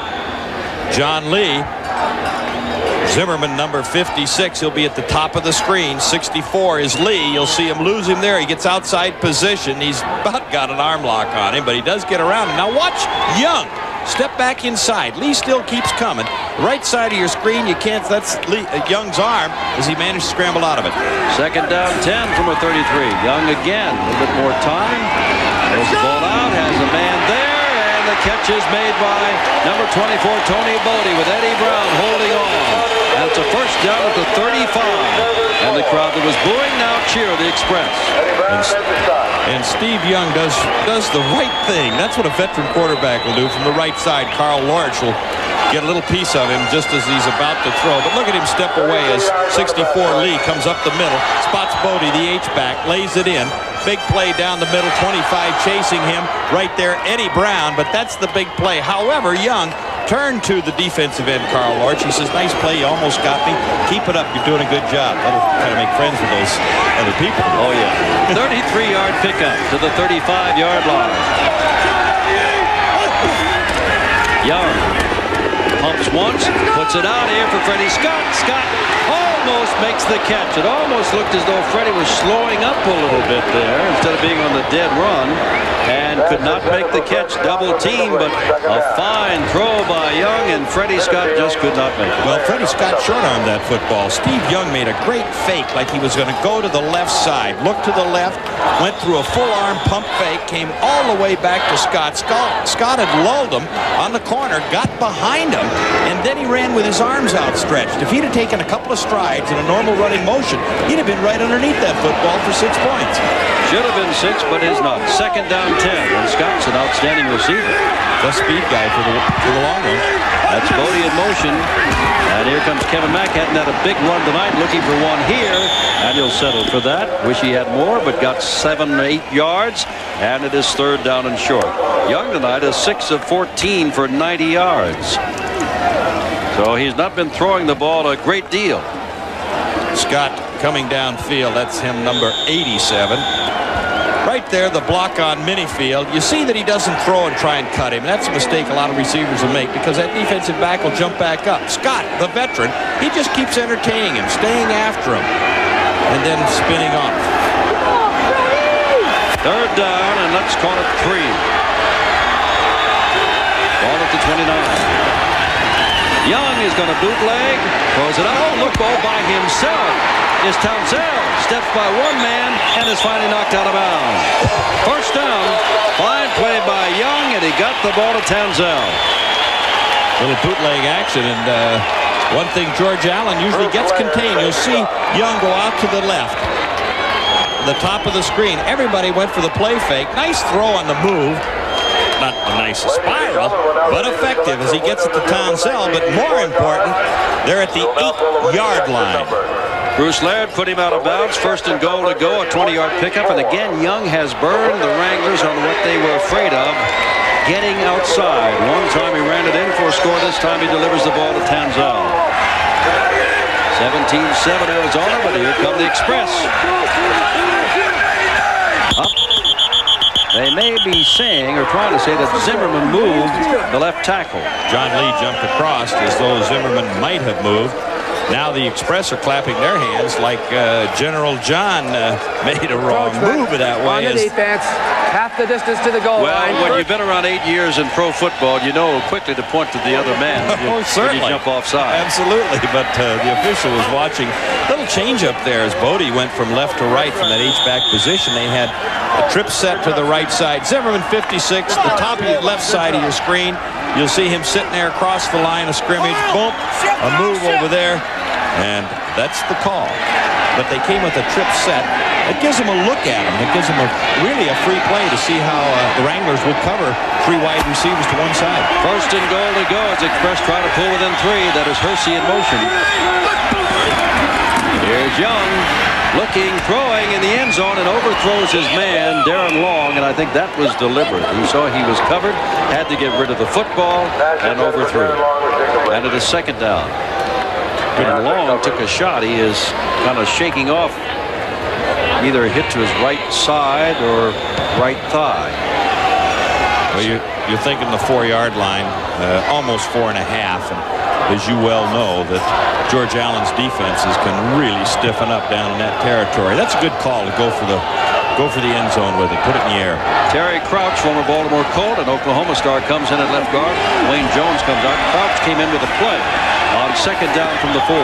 John Lee. Zimmerman, number 56, he'll be at the top of the screen. 64 is Lee. You'll see him lose him there. He gets outside position. He's about got an arm lock on him, but he does get around him. Now watch Young step back inside. Lee still keeps coming. Right side of your screen, you can't. That's Young's arm as he managed to scramble out of it. Second down 10 from a 33. Young again, a little bit more time. Throws the ball out, has a man there, and the catch is made by number 24, Tony Bodie, with Eddie Brown holding on. And it's a first down at the 35. And the crowd that was booing now cheer the Express. And Steve Young does the right thing. That's what a veteran quarterback will do. From the right side, Carl Lorch will get a little piece of him just as he's about to throw. But look at him step away as 64 Lee comes up the middle, spots Bodie, the H-back, lays it in. Big play down the middle, 25 chasing him. Right there, Eddie Brown, but that's the big play. However, Young turned to the defensive end, Carl Lorch. He says, nice play, you almost got me. Keep it up, you're doing a good job. That'll kind of make friends with those other people. Oh, yeah. 33-yard pickup to the 35-yard line. Young pumps once, puts it out here for Freddie Scott. Scott almost makes the catch. It almost looked as though Freddie was slowing up a little bit there instead of being on the dead run, and could not make the catch. Double team, but a fine throw by Young, and Freddie Scott just could not make it. Well, Freddie Scott short-armed that football. Steve Young made a great fake like he was going to go to the left side. Looked to the left, went through a full-arm pump fake, came all the way back to Scott. Scott had lulled him on the corner, got behind him, and then he ran with his arms outstretched. If he'd have taken a couple of strides in a normal running motion, he'd have been right underneath that football for 6 points. Should have been 6, but is not. Second down 10, and Scott's an outstanding receiver. The speed guy for the long run. That's Bodie in motion, and here comes Kevin Mack. Hadn't had a big run tonight, looking for one here, and he'll settle for that. Wish he had more, but got 7 or 8 yards, and it is third down and short. Young tonight is 6 of 14 for 90 yards. So he's not been throwing the ball a great deal. Scott coming downfield. That's him, number 87. Right there, the block on Minifield. You see that he doesn't throw and try and cut him. That's a mistake a lot of receivers will make because that defensive back will jump back up. Scott, the veteran, he just keeps entertaining him, staying after him, and then spinning off. Third down, and let's call it 3. Ball at the 29. Young is going to bootleg, throws it out, look, all by himself is Townsell. Steps by one man and is finally knocked out of bounds. First down, fine play by Young, and he got the ball to Townsell. Little bootleg action, and one thing George Allen usually gets contained. You'll see Young go out to the left, the top of the screen. Everybody went for the play fake. Nice throw on the move. Not the nicest spiral, but effective as he gets it to Townsell. But more important, they're at the 8-yard line. Bruce Laird put him out of bounds. First and goal to go, a 20-yard pickup. And again, Young has burned the Wranglers on what they were afraid of, getting outside. One time he ran it in for a score. This time he delivers the ball to Townsell. 17-7 Arizona, but here come the Express. Up. They may be saying or trying to say that Zimmerman moved the left tackle. John Lee jumped across as though Zimmerman might have moved. Now the Express are clapping their hands like General John made a wrong move that way. On the defense, half the distance to the goal line. Well, when you've been around 8 years in pro football, you know quickly to point to the other man when you jump offside. Absolutely, but the official was watching. Little change up there as Bodie went from left to right from that H-back position. They had a trip set to the right side. Zimmerman 56, the top of your left side of your screen. You'll see him sitting there across the line of scrimmage. Boom, a move over there, and that's the call. But they came with a trip set. It gives them a look at him. It gives them really a free play to see how the Wranglers will cover 3 wide receivers to one side. First and goal to go as Express try to pull within 3. That is Hersey in motion. Here's Young. Looking, throwing in the end zone, and overthrows his man, Darren Long, and I think that was deliberate. He saw he was covered, had to get rid of the football, and overthrew. And it is second down. And Long took a shot. He is kind of shaking off either a hit to his right side or right thigh. Well, you're thinking the 4-yard line, almost 4.5, and as you well know, that George Allen's defenses can really stiffen up down in that territory. That's a good call to go for the end zone with it. Put it in the air. Terry Crouch, former Baltimore Colt and Oklahoma star, comes in at left guard. Wayne Jones comes out. Crouch came in with a play on second down from the 4.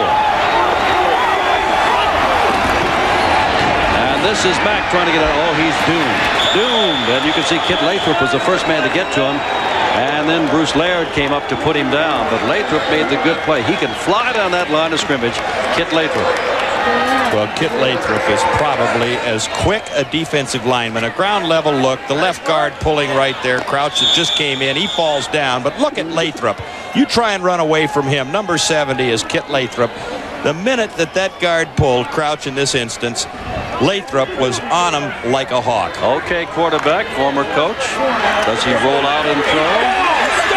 And this is Mack trying to get out. Oh, he's doomed. Doomed. And you can see Kit Lathrop was the first man to get to him. And then Bruce Laird came up to put him down. But Lathrop made the good play. He can fly down that line of scrimmage. Kit Lathrop. Well, Kit Lathrop is probably as quick a defensive lineman. A ground level look. The left guard pulling right there. Crouch that just came in. He falls down. But look at Lathrop. You try and run away from him. Number 70 is Kit Lathrop. The minute that guard pulled, Crouch in this instance, Lathrop was on him like a hawk. Okay, quarterback, former coach. Does he roll out and throw?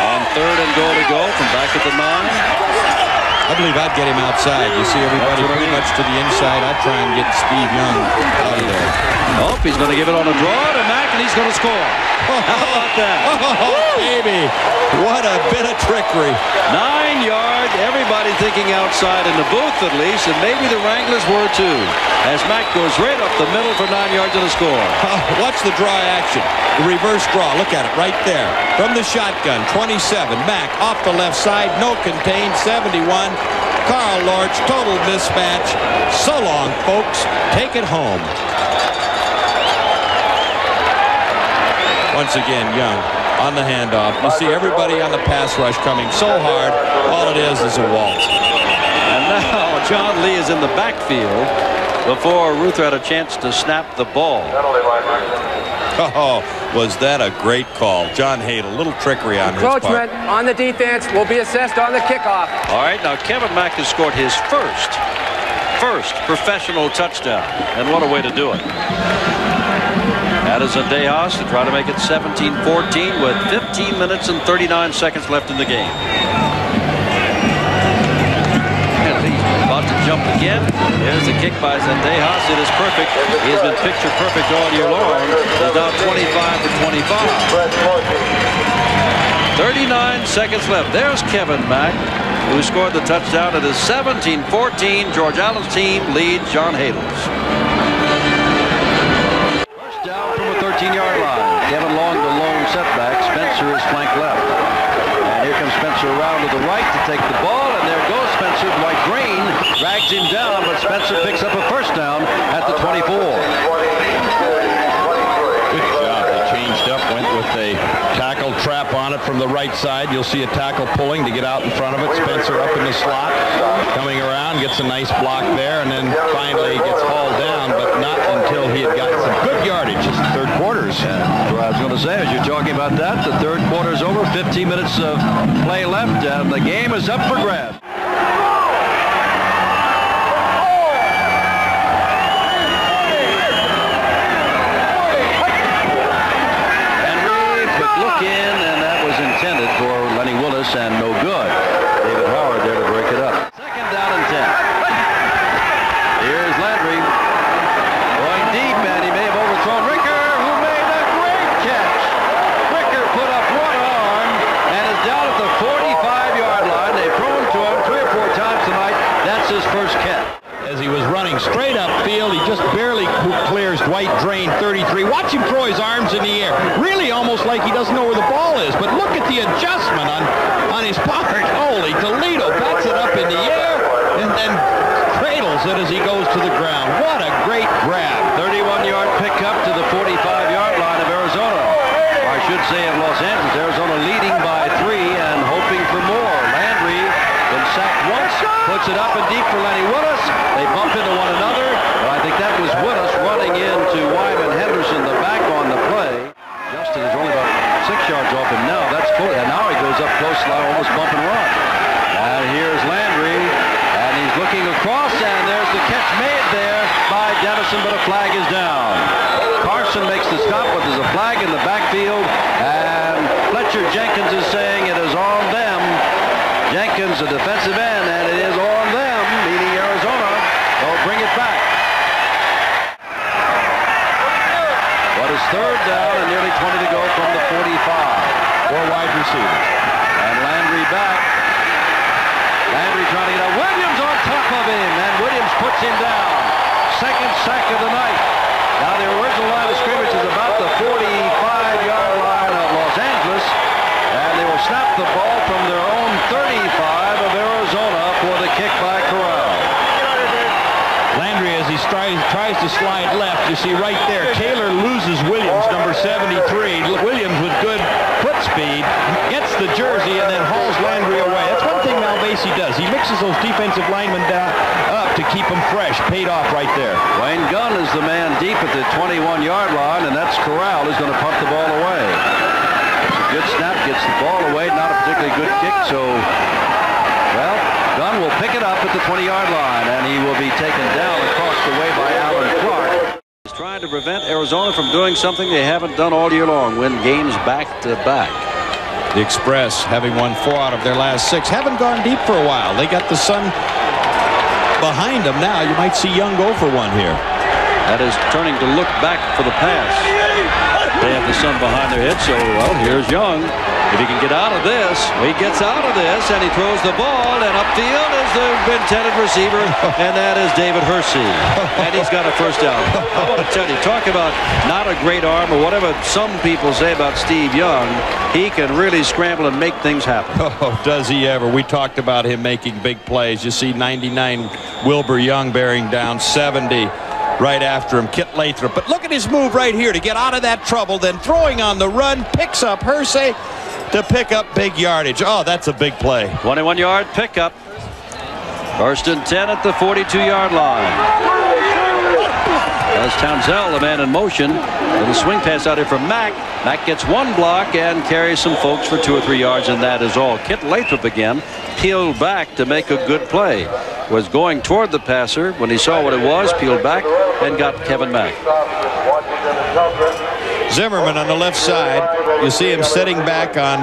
On third and goal to go from back at the 9. I believe I'd get him outside. You see everybody pretty much to the inside. I'd try and get Steve Young out of there. Oh, he's going to give it on a draw to Mack, and he's going to score. How about that? Oh, baby. What a bit of trickery. 9 yards. Everybody thinking outside in the booth at least, and maybe the Wranglers were too. As Mack goes right up the middle for 9 yards and a score. Watch the draw action. The reverse draw. Look at it right there. From the shotgun, 27. Mack off the left side. No contained, 71. Carl Lorch, total mismatch. So long, folks. Take it home. Once again, Young on the handoff. You see everybody on the pass rush coming so hard. All it is a waltz. And now John Lee is in the backfield before Ruther had a chance to snap the ball. Oh, was that a great call. John Haidt, a little trickery on his part. Encroachment on the defense will be assessed on the kickoff. All right, now Kevin Mack has scored his first professional touchdown. And what a way to do it. Addison Dejas to try to make it 17-14 with 15 minutes and 39 seconds left in the game. And he's about to jump again. There's the kick by Zendejas. It is perfect. He has been picture perfect all year long. He's now 25-25. 39 seconds left. There's Kevin Mack, who scored the touchdown. It is 17-14. George Allen's team leads John Hadel's. First down from a 13-yard line. Kevin Long, the lone setback. Spencer is flank left. And here comes Spencer around to the right to take the ball. And there goes Spencer. Dwight Green drags him down, but Spencer picks up a first down at the 24. Good job. They changed up, went with a tackle trap on it from the right side. You'll see a tackle pulling to get out in front of it. Spencer up in the slot, coming around, gets a nice block there, and then finally gets hauled down, but not until he had gotten some good yardage. It's the third quarters. That's what I was going to say. As you're talking about that, the third quarter is over. 15 minutes of play left, and the game is up for grabs. And no good. David Howard there to break it up. Second down and 10. Here's Landry going deep, and he may have overthrown Ricker, who made a great catch. Ricker put up one arm and is down at the 45-yard line. They've thrown to him 3 or 4 times tonight. That's his first catch. As he was running straight upfield, he just barely clears Dwight Drain, 33. Watch him throw his arms in the air. Really almost like he doesn't know where the ball is. But look at the adjustment on his part. Holy Toledo bats it up in the air and then cradles it as he goes to the ground. What a great grab. 31-yard pickup to the 45-yard line of Arizona. Or I should say of Los Angeles. Arizona leading by 3 and hoping for more. Landry been sacked once, puts it up and deep for Lenny Willis. They bump into one another, but I think that was Willis running into Wyman Henderson, the back on the play. Justin is only about 6 yards off him now. That's full, and now he goes up close, almost bump and run. And here's Landry, and he's looking across, and there's the catch made there. by Dennison, but a flag is down. Carson makes the stop, but there's a flag in the backfield, and Fletcher Jenkins is saying it is on them. Jenkins, a defensive end, and it is on them, meaning Arizona. They'll bring it back. But it's third down and nearly 20 to go from the 45. 4 wide receivers. And Landry back. Landry trying to get out. Williams on top of him, and Williams puts him down. Second sack of the night. Now the original line of scrimmage is about the 45-yard line of Los Angeles, and they will snap the ball from their own 35 of Arizona for the kick by Corral. Landry, as he tries to slide left, you see right there, Taylor loses Williams, number 73. Williams with good foot speed gets the jersey and then hauls Landry away. That's one thing Malvasi does. He mixes those defensive linemen up to keep them fresh. Paid off right there. Wayne Gunn is the man deep at the 21-yard line, and that's Corral who's going to punt the ball away. It's a good snap, gets the ball away, not a particularly good kick, so, well, Gunn will pick it up at the 20-yard line, and he will be taken down across the way by Alan Clark. He's trying to prevent Arizona from doing something they haven't done all year long, win games back-to-back. The Express, having won 4 out of their last 6, haven't gone deep for a while. They got the sun behind them now. You might see Young go for one here. That is turning to look back for the pass. They have the sun behind their head, so, well, here's Young. If he can get out of this, he gets out of this, and he throws the ball, and upfield is the intended receiver, and that is David Hersey. And he's got a first down. I want to tell you, talk about not a great arm or whatever some people say about Steve Young, he can really scramble and make things happen. Oh, does he ever. We talked about him making big plays. You see 99 Wilbur Young bearing down 70. Right after him, Kit Lathrop. But look at his move right here to get out of that trouble, then throwing on the run, picks up Hersey to pick up big yardage. Oh, that's a big play. 21-yard pickup. First and 10 at the 42-yard line. That's Townsell, the man in motion. Little swing pass out here from Mack. Mack gets one block and carries some folks for 2 or 3 yards, and that is all. Kit Lathrop again peeled back to make a good play. Was going toward the passer when he saw what it was, peeled back, and got Kevin Mack. Zimmerman on the left side. You see him sitting back on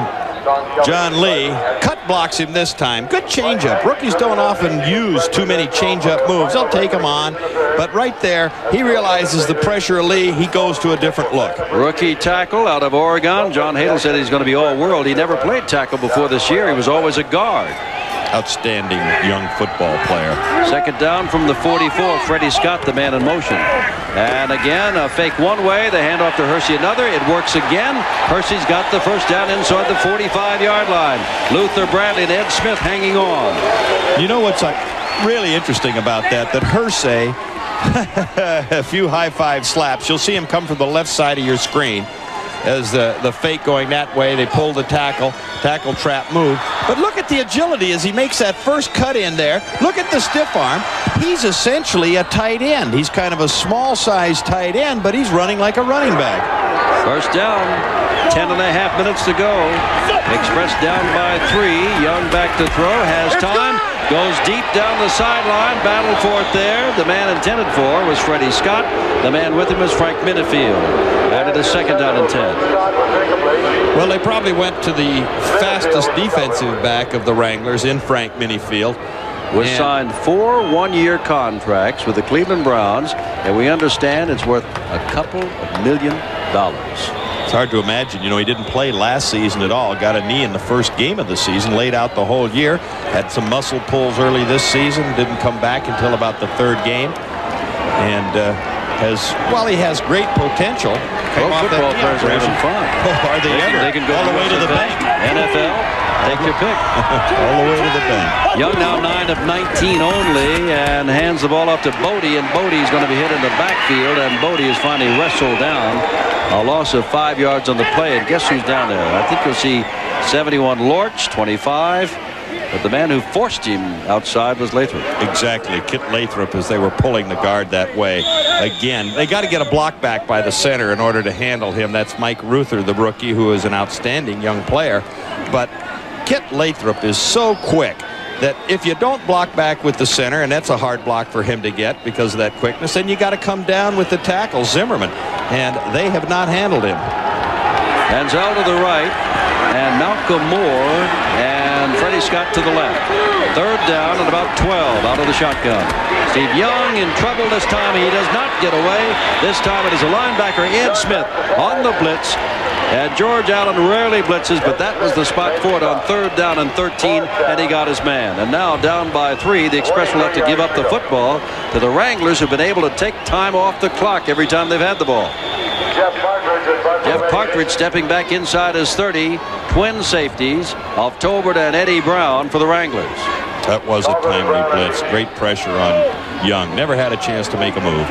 John Lee. Cut blocks him this time. Good changeup. Rookies don't often use too many changeup moves. They'll take them on. But right there, he realizes the pressure of Lee. He goes to a different look. Rookie tackle out of Oregon. John Hadel said he's going to be all-world. He never played tackle before this year. He was always a guard. Outstanding young football player. Second down from the 44. Freddie Scott, the man in motion. And again, a fake one way. They hand off to Hersey another. It works again. Hersey's got the first down inside the 45-yard line. Luther Bradley and Ed Smith hanging on. You know what's really interesting about that? That Hersey, a few high-five slaps. You'll see him come from the left side of your screen. As the fake going that way, they pull the tackle trap move. But look at the agility as he makes that first cut in there. Look at the stiff arm. He's essentially a tight end. He's kind of a small-sized tight end, but he's running like a running back. First down, 10.5 minutes to go. Express down by 3. Young back to throw, has time. Goes deep down the sideline, battled for it there. The man intended for was Freddie Scott. The man with him was Frank Minifield. And it is second down and 10. Well, they probably went to the fastest defensive back of the Wranglers in Frank Minifield. Was signed 4 one-year contracts with the Cleveland Browns, and we understand it's worth a couple of $1 million. It's hard to imagine. You know, he didn't play last season at all. Got a knee in the first game of the season, laid out the whole year. Had some muscle pulls early this season. Didn't come back until about the 3rd game. And while he has great potential, football players are having fun. Are they ever? They can go all the way to the bank. NFL, take your pick. All the way to the bank. Young now 9 of 19 only, and hands the ball off to Bodie, and Bodie's going to be hit in the backfield, and Bodie is finally wrestled down. A loss of 5 yards on the play, and guess who's down there? I think you'll see 71 Lorch, 25. But the man who forced him outside was Lathrop. Exactly. Kit Lathrop, as they were pulling the guard that way. Again, they got to get a block back by the center in order to handle him. That's Mike Ruther, the rookie, who is an outstanding young player. But Kit Lathrop is so quick. that if you don't block back with the center, and that's a hard block for him to get because of that quickness, then you got to come down with the tackle, Zimmerman, and they have not handled him. Denzel to the right, and Malcolm Moore and Freddie Scott to the left. Third down and about 12 out of the shotgun. Steve Young in trouble this time. He does not get away. This time it is a linebacker, Ed Smith, on the blitz. And George Allen rarely blitzes, but that was the spot for it on third down and 13, and he got his man. And now down by 3, the Express will have to give up the football to the Wranglers, who've been able to take time off the clock every time they've had the ball. Jeff Partridge stepping back inside his 30. Twin safeties of Tolbert and Eddie Brown for the Wranglers. That was a timely blitz. Great pressure on Young. Never had a chance to make a move.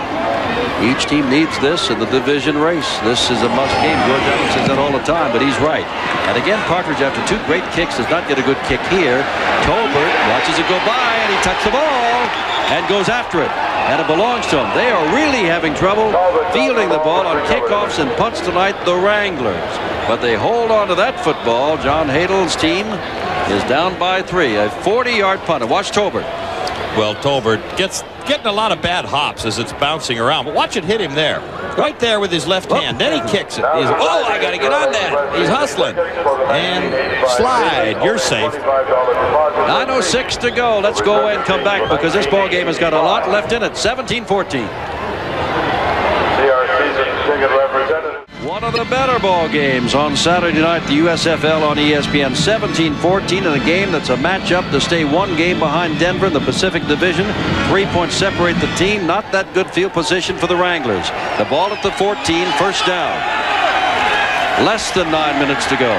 Each team needs this in the division race. This is a must game. George Allen says that all the time, but he's right. And again, Partridge, after 2 great kicks, does not get a good kick here. Tolbert watches it go by, and he touches the ball and goes after it. And it belongs to him. They are really having trouble fielding the ball on kickoffs and punts tonight, the Wranglers. But they hold on to that football. John Hadel's team is down by 3. A 40-yard punt. And watch Tolbert. Well, Tolbert getting a lot of bad hops as it's bouncing around, but watch it hit him there. Right there with his left hand. Then he kicks it. He's, oh, I got to get on that. He's hustling. And slide. You're safe. 9:06 to go. Let's go and come back because this ball game has got a lot left in it. 17-14. One of the better ball games on Saturday night, the USFL on ESPN. 17-14 in a game that's a matchup to stay 1 game behind Denver in the Pacific Division. 3 points separate the team. Not that good field position for the Wranglers. The ball at the 14, first down. Less than 9 minutes to go.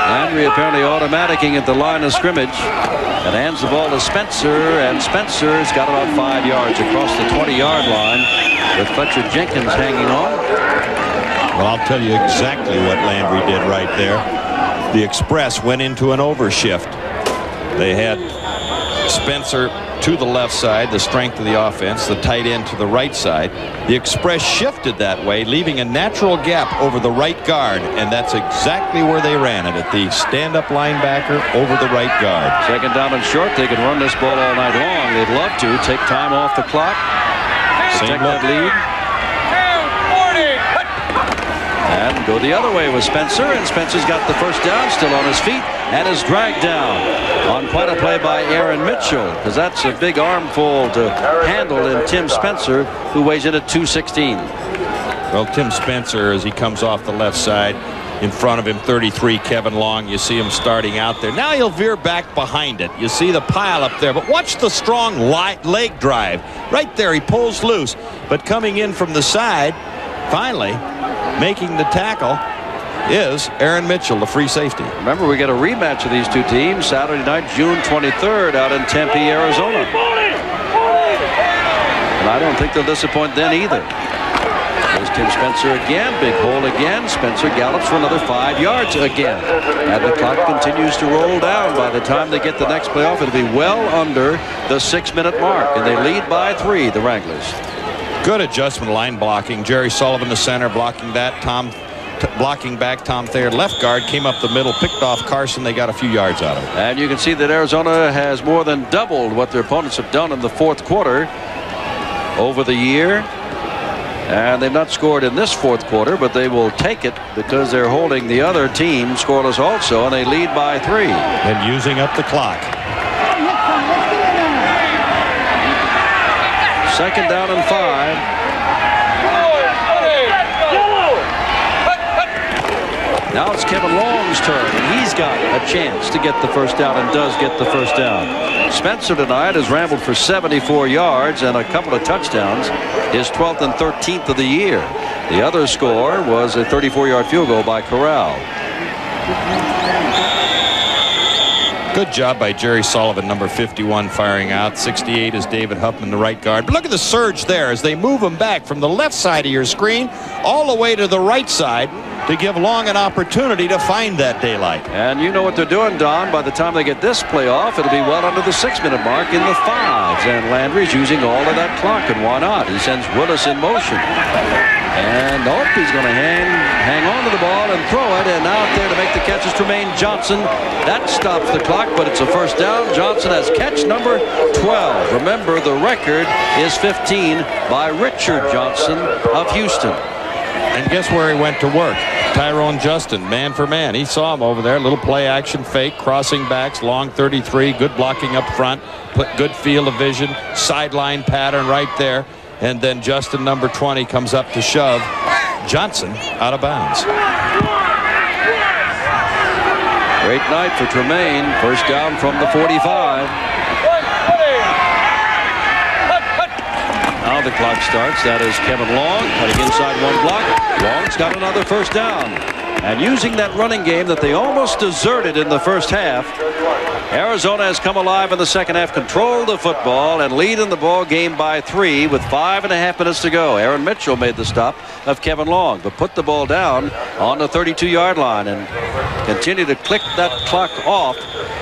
Landry apparently automaticing at the line of scrimmage and hands the ball to Spencer, and Spencer's got about 5 yards across the 20-yard line with Fletcher Jenkins hanging on. Well, I'll tell you exactly what Landry did right there. The Express went into an overshift. They had Spencer to the left side, the strength of the offense, the tight end to the right side. The Express shifted that way, leaving a natural gap over the right guard, and that's exactly where they ran it, at the stand-up linebacker over the right guard. Second down and short. They can run this ball all night long. They'd love to take time off the clock, protect that lead, and go the other way with Spencer, and Spencer's got the first down, still on his feet, and is dragged down on quite a play by Aaron Mitchell, because that's a big armful to handle in Tim Spencer, who weighs in at 216. Well, Tim Spencer, as he comes off the left side, in front of him 33 Kevin Long. You see him starting out there. Now he'll veer back behind it. You see the pile up there, but watch the strong leg drive right there. He pulls loose, but coming in from the side, finally making the tackle is Aaron Mitchell, the free safety. Remember, we get a rematch of these two teams Saturday night, June 23rd, out in Tempe, Arizona. And I don't think they'll disappoint then either. There's Tim Spencer again, big hole again. Spencer gallops for another 5 yards again. And the clock continues to roll down. By the time they get the next play off, it'll be well under the 6-minute mark. And they lead by 3, the Wranglers. Good adjustment, line blocking. Jerry Sullivan, the center, blocking that. Blocking back Tom Thayer, left guard, came up the middle, picked off Carson. They got a few yards out of it. And you can see that Arizona has more than doubled what their opponents have done in the 4th quarter over the year. And they've not scored in this 4th quarter, but they will take it because they're holding the other team scoreless also, and they lead by 3. And using up the clock. Second down and 5. Now it's Kevin Long's turn, and he's got a chance to get the first down, and does get the first down. Spencer tonight has rambled for 74 yards and a couple of touchdowns, his 12th and 13th of the year. The other score was a 34-yard field goal by Corral. Good job by Jerry Sullivan, number 51, firing out. 68 is David Huffman, the right guard. But look at the surge there as they move him back from the left side of your screen all the way to the right side to give Long an opportunity to find that daylight. And you know what they're doing, Don. By the time they get this play off, it'll be well under the 6-minute mark in the 5s. And Landry's using all of that clock, and why not? He sends Willis in motion. And he's going to hang on to the ball and throw it. And out there to make the catch is Tremaine Johnson. That stops the clock, but it's a first down. Johnson has catch number 12. Remember, the record is 15 by Richard Johnson of Houston. And guess where he went to work? Tyrone Justin, man for man. He saw him over there. Little play action fake, crossing backs, long 33, good blocking up front, good field of vision, sideline pattern right there. And then Justin, number 20, comes up to shove Johnson out of bounds. Great night for Tremaine. First down from the 45. Now the clock starts. That is Kevin Long cutting inside one block. Long's got another first down. And using that running game that they almost deserted in the first half, Arizona has come alive in the second half, controlled the football, and lead in the ball game by 3 with 5.5 minutes to go. Aaron Mitchell made the stop of Kevin Long, but put the ball down on the 32-yard line and continue to click that clock off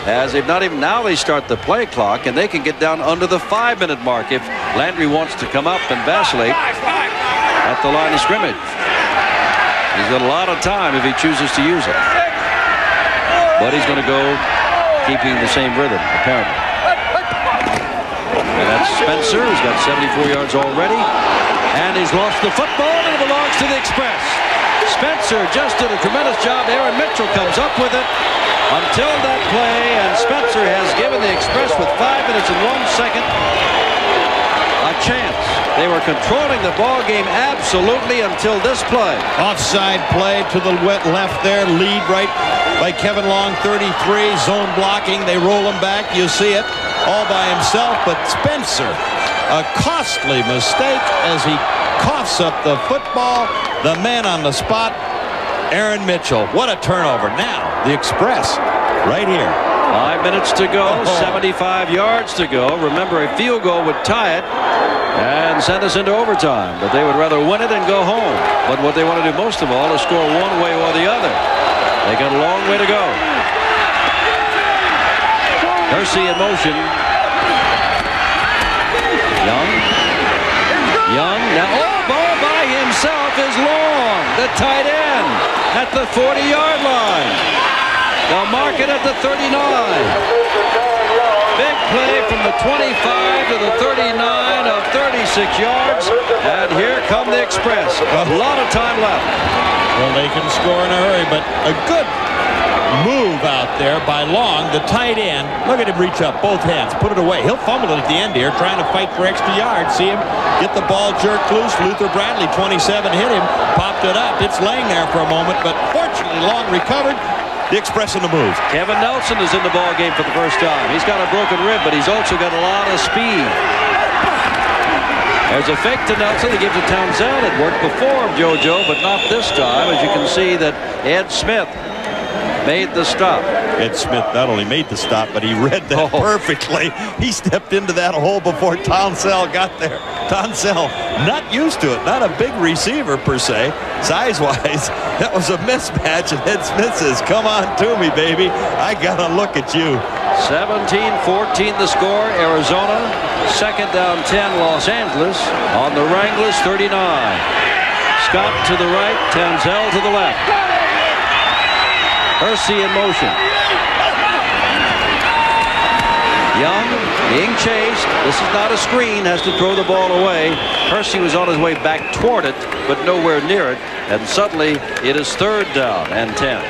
as they've not even now they start the play clock, and they can get down under the 5-minute mark if Landry wants to come up and vacillate at the line of scrimmage. He's got a lot of time if he chooses to use it. But he's going to go keeping the same rhythm, apparently. And that's Spencer, who's got 74 yards already. And he's lost the football, and it belongs to the Express. Spencer just did a tremendous job. Aaron Mitchell comes up with it until that play, and Spencer has given the Express with 5 minutes and 1 second a chance. They were controlling the ball game absolutely until this play. Offside play to the left there. Lead right by Kevin Long, 33. Zone blocking. They roll him back. You see it all by himself. But Spencer, a costly mistake as he coughs up the football. The man on the spot, Aaron Mitchell. What a turnover. Now, the Express right here. 5 minutes to go, 75 yards to go. Remember, a field goal would tie it and send us into overtime, but they would rather win it and go home. But what they want to do most of all is score one way or the other. They got a long way to go. Hersey in motion. Young now, ball by himself is Long, the tight end at the 40-yard line. They'll mark it at the 39. Big play from the 25 to the 39 of 36 yards. And here come the Express. A lot of time left. Well, they can score in a hurry, but a good move out there by Long, the tight end. Look at him reach up, both hands, put it away. He'll fumble it at the end here, trying to fight for extra yards. See him get the ball jerked loose. Luther Bradley, 27, hit him, popped it up. It's laying there for a moment, but fortunately Long recovered. The Express in the move. Kevin Nelson is in the ball game for the first time. He's got a broken rib, but he's also got a lot of speed. There's a fake to Nelson. He gives it to Townsend. It worked before JoJo, but not this time. As you can see that Ed Smith made the stop. Ed Smith not only made the stop, but he read that perfectly. He stepped into that hole before Townsend got there. Townsend not used to it. Not a big receiver per se, size-wise. That was a mismatch, and Ed Smith says, come on to me, baby. I got to look at you. 17-14 the score. Arizona. Second down 10 Los Angeles on the Wranglers 39. Scott to the right, Townsend to the left. Hersey in motion. Young being chased. This is not a screen. Has to throw the ball away. Hersey was on his way back toward it, but nowhere near it. And suddenly it is third down and 10.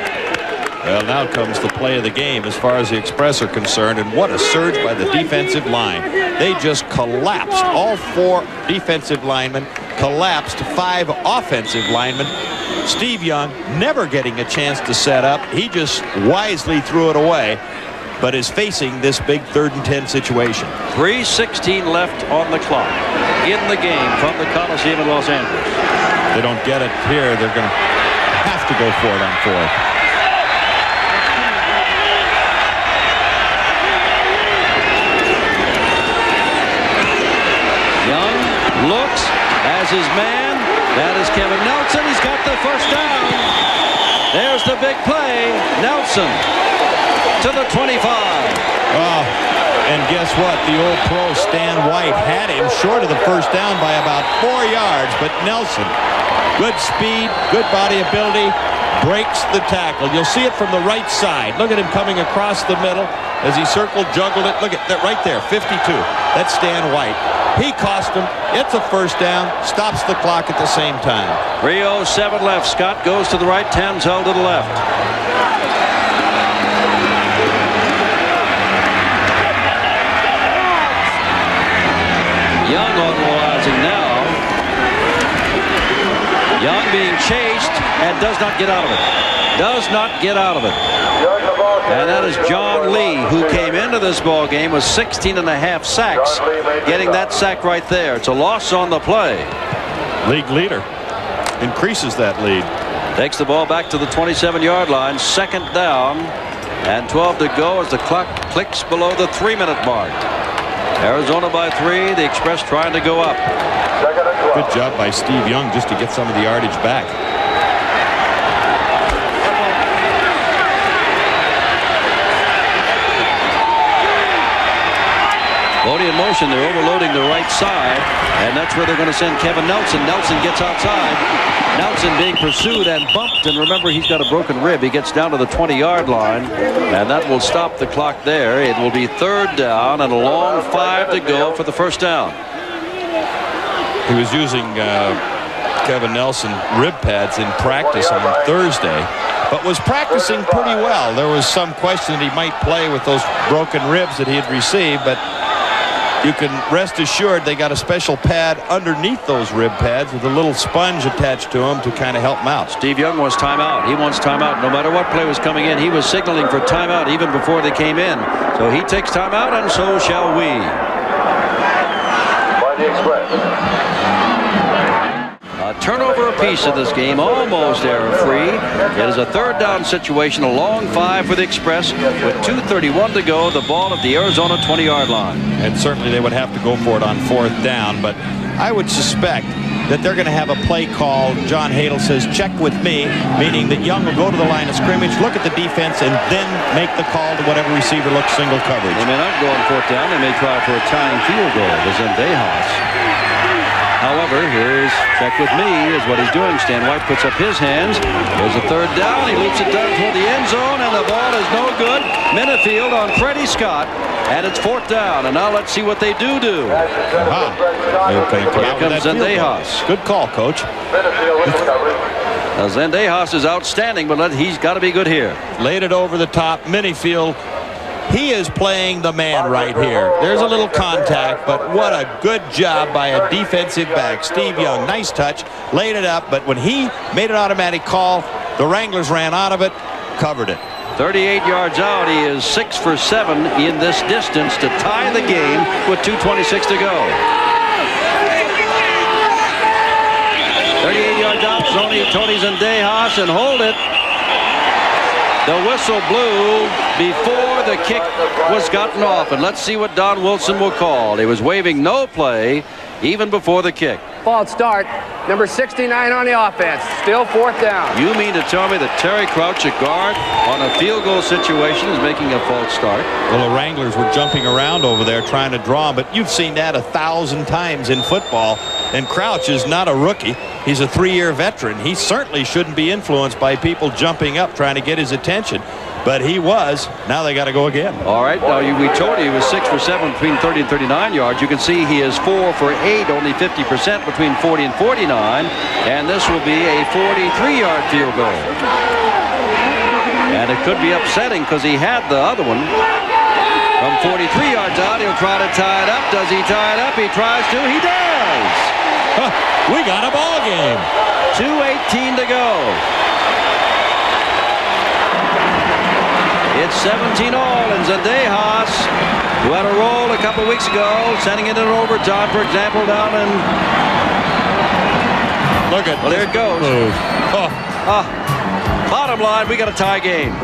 Well, now comes the play of the game as far as the Express are concerned, and what a surge by the defensive line. They just collapsed. All 4 defensive linemen collapsed 5 offensive linemen. Steve Young never getting a chance to set up. He just wisely threw it away, but is facing this big 3rd and 10 situation. 3:16 left on the clock in the game from the Coliseum in Los Angeles. If they don't get it here, they're going to have to go for it on 4th. Young looks as his man That is Kevin Nelson. He's got the first down. There's the big play. Nelson to the 25. Oh, and guess what? The old pro Stan White had him short of the first down by about 4 yards, but Nelson, good speed, good body ability, breaks the tackle. You'll see it from the right side. Look at him coming across the middle as he circled, juggled it. Look at that right there, 52. That's Stan White. He cost him. It's a first down. Stops the clock at the same time. 3:07 left. Scott goes to the right. Tanzel to the left. Young automobilizing now. Young being chased and does not get out of it. Does not get out of it. And that is John Lee, who came into this ball game with 16.5 sacks. Getting that sack right there. It's a loss on the play. League leader. Increases that lead. Takes the ball back to the 27-yard line. Second down and 12 to go as the clock clicks below the 3-minute mark. Arizona by 3. The Express trying to go up. Good job by Steve Young just to get some of the yardage back. Bodie in motion. They're overloading the right side, and that's where they're going to send Kevin Nelson. Nelson gets outside. Nelson being pursued and bumped, and remember, he's got a broken rib. He gets down to the 20-yard line, and that will stop the clock there. It will be third down and a long 5 to go for the first down. He was using Kevin Nelson rib pads in practice on Thursday, but was practicing pretty well. There was some question that he might play with those broken ribs that he had received, but you can rest assured they got a special pad underneath those rib pads with a little sponge attached to them to kind of help him out. Steve Young wants timeout. He wants timeout. No matter what play was coming in, he was signaling for timeout even before they came in. So he takes timeout, and so shall we. By the Express. A turnover apiece in this game, almost error-free. It is a third down situation, a long 5 for the Express with 2:31 to go. The ball at the Arizona 20-yard line. And certainly they would have to go for it on fourth down, but I would suspect that they're going to have a play call. John Hadel says, check with me, meaning that Young will go to the line of scrimmage, look at the defense, and then make the call to whatever receiver looks single coverage. They may not go on fourth down. They may try for a tying field goal. There's Zendejas. However, here's check with me is what he's doing. Stan White puts up his hands. There's a third down. He loops it down toward the end zone, and the ball is no good. Minifield on Freddie Scott, and it's fourth down. And now let's see what they do. Here comes Zendejas. Good call, Coach. Now, Zendejas is outstanding, but he's got to be good here. Laid it over the top. Minifield. He is playing the man right here. There's a little contact, but what a good job by a defensive back. Steve Young, nice touch, laid it up, but when he made an automatic call, the Wranglers ran out of it, covered it. 38 yards out. He is 6 for 7 in this distance to tie the game with 2:26 to go. 38 yards out. Tony Zendejas, and hold it. The whistle blew before the kick was gotten off, and let's see what Don Wilson will call. He was waving no play even before the kick. False start. Number 69 on the offense. Still fourth down. You mean to tell me that Terry Crouch, a guard on a field goal situation, is making a false start? Well, the Wranglers were jumping around over there trying to draw him, but you've seen that 1,000 times in football. And Crouch is not a rookie. He's a 3-year veteran. He certainly shouldn't be influenced by people jumping up trying to get his attention. But he was. Now they got to go again. All right. Now we told you he was 6 for 7 between 30 and 39 yards. You can see he is 4 for 8, only 50% between 40 and 49. And this will be a 43-yard field goal. And it could be upsetting because he had the other one. From 43 yards out, he'll try to tie it up. Does he tie it up? He tries to. He does. We got a ball game. 2:18 to go. It's 17-all, and Zendejas, who had a roll a couple weeks ago, sending it in overtime, for example, down in. Look at. Well, there it goes. Move. Bottom line, we got a tie game.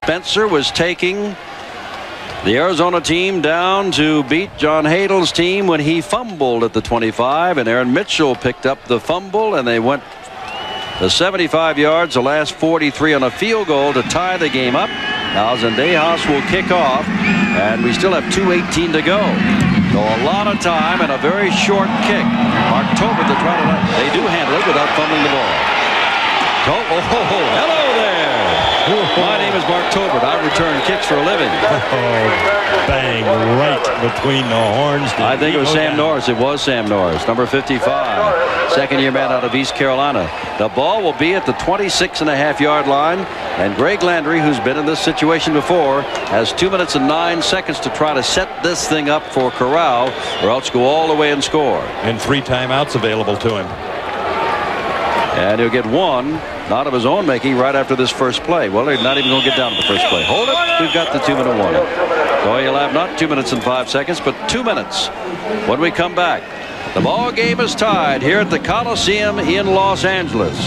Spencer was taking The Arizona team down to beat John Hadel's team when he fumbled at the 25, and Aaron Mitchell picked up the fumble, and they went the 75 yards, the last 43 on a field goal to tie the game up. Now Zendejas will kick off, and we still have 2:18 to go. So a lot of time and a very short kick. Mark Tobin to try to, they do handle it without fumbling the ball. Hello there. My name is Mark Tobin. I return kicks for a living. Bang right between the horns. I think it was Sam Norris. It was Sam Norris, number 55, second-year man out of East Carolina. The ball will be at the 26.5-yard line, and Greg Landry, who's been in this situation before, has 2 minutes and 9 seconds to try to set this thing up for Corral, or else go all the way and score. And 3 timeouts available to him. And he'll get one, not of his own making, right after this first play. Well, they're not even going to get down to the first play. Hold it. We've got the 2-minute warning. So he'll have not 2 minutes and 5 seconds, but 2 minutes when we come back. The ball game is tied here at the Coliseum in Los Angeles.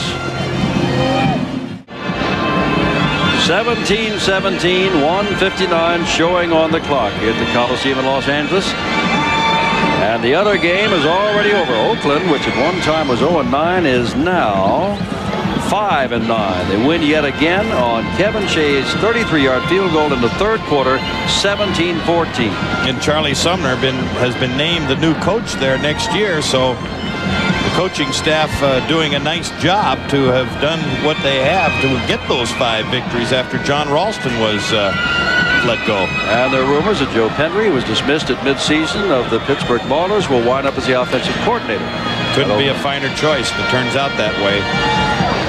17-17, 1:59 showing on the clock here at the Coliseum in Los Angeles. And the other game is already over. Oakland, which at one time was 0-9, is now 5-9. They win yet again on Kevin Shea's 33-yard field goal in the third quarter, 17-14. And Charlie Sumner has been named the new coach there next year, so the coaching staff doing a nice job to have done what they have to get those 5 victories after John Ralston was let go. And there are rumors that Joe Pendry, who was dismissed at midseason of the Pittsburgh Maulers, will wind up as the offensive coordinator. Couldn't be a finer choice, but turns out that way.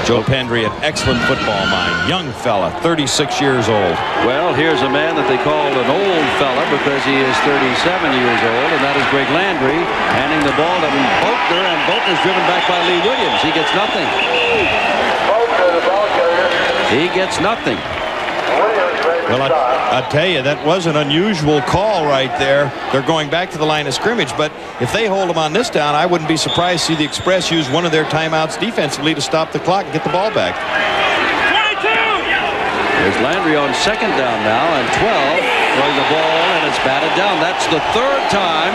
Joe Pendry, an excellent football mind. Young fella, 36 years old. Well, here's a man that they call an old fella because he is 37 years old, and that is Greg Landry, handing the ball to Boatner, and Boatner's driven back by Lee Williams. He gets nothing. He gets nothing. Well, I tell you, that was an unusual call right there. They're going back to the line of scrimmage, but if they hold them on this down, I wouldn't be surprised to see the Express use one of their timeouts defensively to stop the clock and get the ball back. There's Landry on second down now and 12, throwing the ball, and it's batted down. That's the third time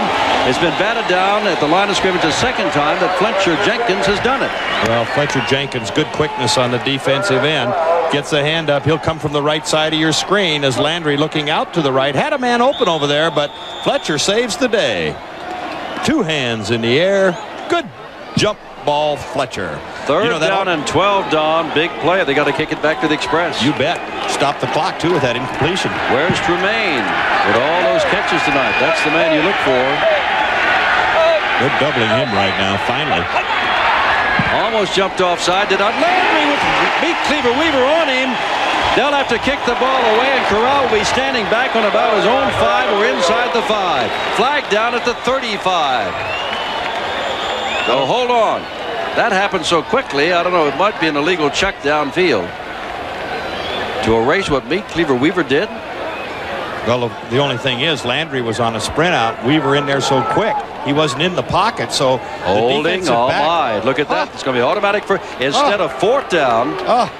it's been batted down at the line of scrimmage, the second time that Fletcher Jenkins has done it. Well, Fletcher Jenkins, good quickness on the defensive end. Gets the hand up. He'll come from the right side of your screen as Landry looking out to the right. Had a man open over there, but Fletcher saves the day. 2 hands in the air. Good jump ball, Fletcher. Third down and 12, Don. Big play. They got to kick it back to the Express. You bet. Stop the clock, too, with that incompletion. Where's Tremaine? With all those catches tonight. That's the man you look for. They're doubling him right now, finally. Almost jumped offside. Did not. Landry with Meat Cleaver Weaver on him. They'll have to kick the ball away, and Corral will be standing back on about his own 5 or inside the 5. Flag down at the 35. So hold on. That happened so quickly, I don't know, it might be an illegal check downfield. To erase what Meat Cleaver Weaver did? Well, the only thing is Landry was on a sprint out. Weaver in there so quick. He wasn't in the pocket, so holding. Oh my! Look at that. It's going to be automatic for instead of fourth down.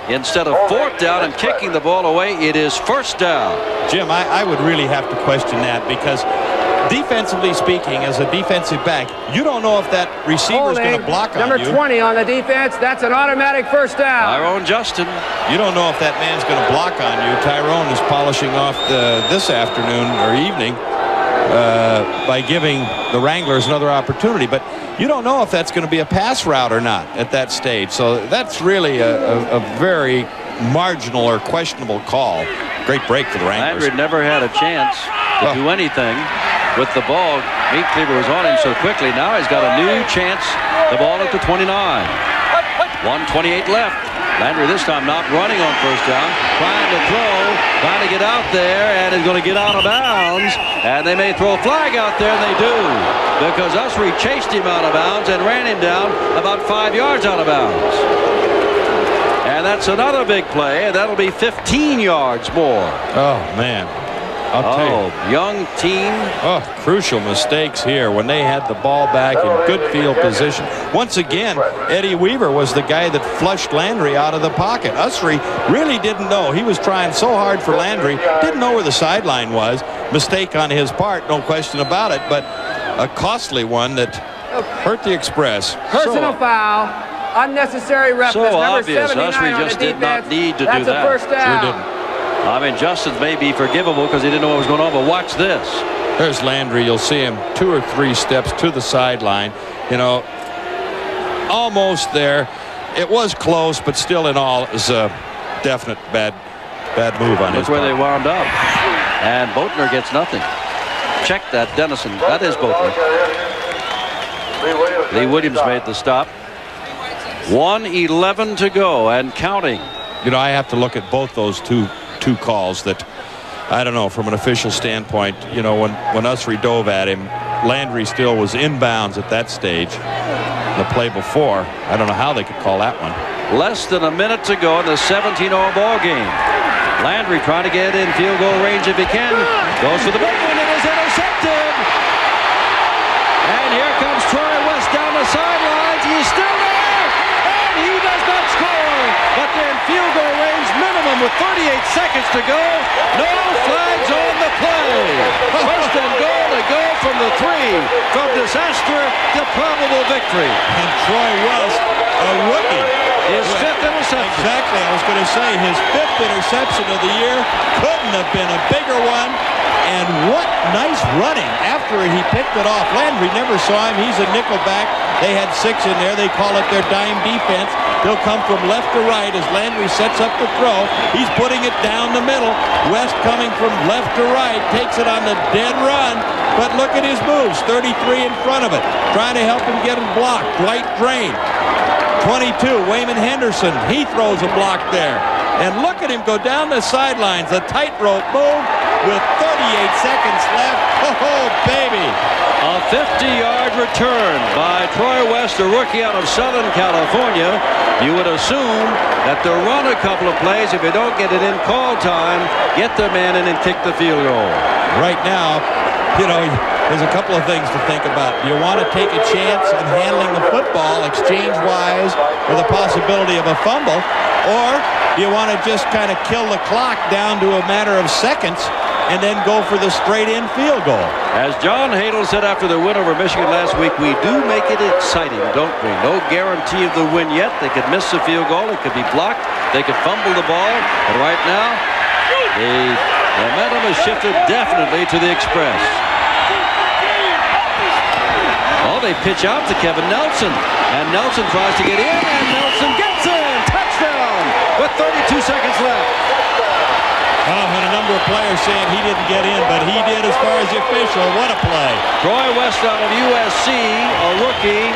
Instead of fourth down and kicking the ball away, it is first down. Jim, I would really have to question that because defensively speaking, as a defensive back, you don't know if that receiver is going to block on you. Number 20 on the defense. That's an automatic first down. Tyrone Justin. You don't know if that man's going to block on you. Tyrone is polishing off this afternoon or evening by giving the Wranglers another opportunity. But you don't know if that's going to be a pass route or not at that stage. So that's really a very marginal or questionable call. Great break for the Wranglers. Landry never had a chance to do anything with the ball. Meat Cleaver was on him so quickly. Now he's got a new chance. The ball at the 29. 1:28 left. Landry this time not running on first down. Trying to throw. Trying to get out there. And is going to get out of bounds. And they may throw a flag out there. And they do. Because Usry chased him out of bounds and ran him down about 5 yards out of bounds. And that's another big play. And that'll be 15 yards more. Oh, man. I'll tell you. Young team. Oh, crucial mistakes here when they had the ball back in good field position. Once again, Eddie Weaver was the guy that flushed Landry out of the pocket. Usry really didn't know. He was trying so hard for Landry, didn't know where the sideline was. Mistake on his part, no question about it, but a costly one that hurt the Express. Personal foul. Unnecessary roughness. So Number obvious. 79 Usry on just the did not defense. need to do That's that. a first down. Sure didn't. I mean, Justin may be forgivable because he didn't know what was going on, but watch this. There's Landry. You'll see him 2 or 3 steps to the sideline. You know, almost there. It was close, but still in all, it was a definite bad move on his part. Look where they wound up. And Boatner gets nothing. Check that, Dennison. That is Boatner. Lee Williams made the stop. 1:11 to go and counting. You know, I have to look at both those two calls that, I don't know, from an official standpoint, you know, when Usry dove at him, Landry still was inbounds at that stage. The play before, I don't know how they could call that one. Less than a minute to go in the 17-all ball game. Landry trying to get in field goal range if he can. Goes for the big one. It is intercepted. And here comes Troy West down the sidelines. He's still there. And he does not score. But they're in field goal range minimum with 38 seconds to go. No flags on the play. First and goal to go from the 3. From disaster to probable victory. And Troy West, a rookie. His 5th interception. Exactly. I was going to say his 5th interception of the year. Couldn't have been a bigger one. And what nice running after he picked it off. Landry never saw him. He's a nickel back. They had 6 in there. They call it their dime defense. He'll come from left to right as Landry sets up the throw. He's putting it down the middle. West coming from left to right. Takes it on the dead run. But look at his moves. 33 in front of it. Trying to help him get it blocked. Dwight Drain. 22, Wayman Henderson. He throws a block there. And look at him go down the sidelines. A tightrope move with 38 seconds left. Oh, baby. A 50-yard return by Troy West, a rookie out of Southern California. You would assume that they'll run a couple of plays. If you don't get it in call time, get the man in and kick the field goal. Right now, you know, there's a couple of things to think about. Do you want to take a chance in handling the football exchange-wise with a possibility of a fumble? Or do you want to just kind of kill the clock down to a matter of seconds and then go for the straight-in field goal? As John Hadel said after the win over Michigan last week, we do make it exciting, don't we? No guarantee of the win yet. They could miss the field goal. It could be blocked. They could fumble the ball. But right now, the momentum has shifted definitely to the Express. Oh, they pitch out to Kevin Nelson. And Nelson tries to get in, and Nelson gets in. Touchdown with 32 seconds left. Oh, and a number of players saying he didn't get in, but he did as far as the official. What a play. Troy West out of USC, a rookie,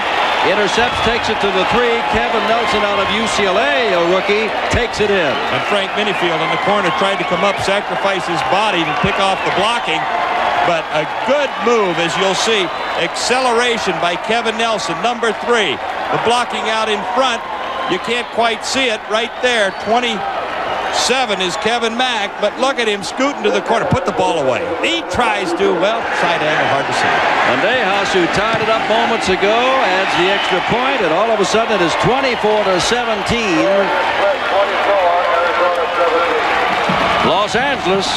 intercepts, takes it to the 3. Kevin Nelson out of UCLA, a rookie, takes it in. And Frank Minifield in the corner tried to come up, sacrifice his body to pick off the blocking. But a good move, as you'll see. Acceleration by Kevin Nelson, number 3. The blocking out in front. You can't quite see it right there. 27 is Kevin Mack, but look at him scooting to the corner. Put the ball away. He tries to, well, side angle, hard to see. And Dejas, who tied it up moments ago, adds the extra point, and all of a sudden it is 24-17. Los Angeles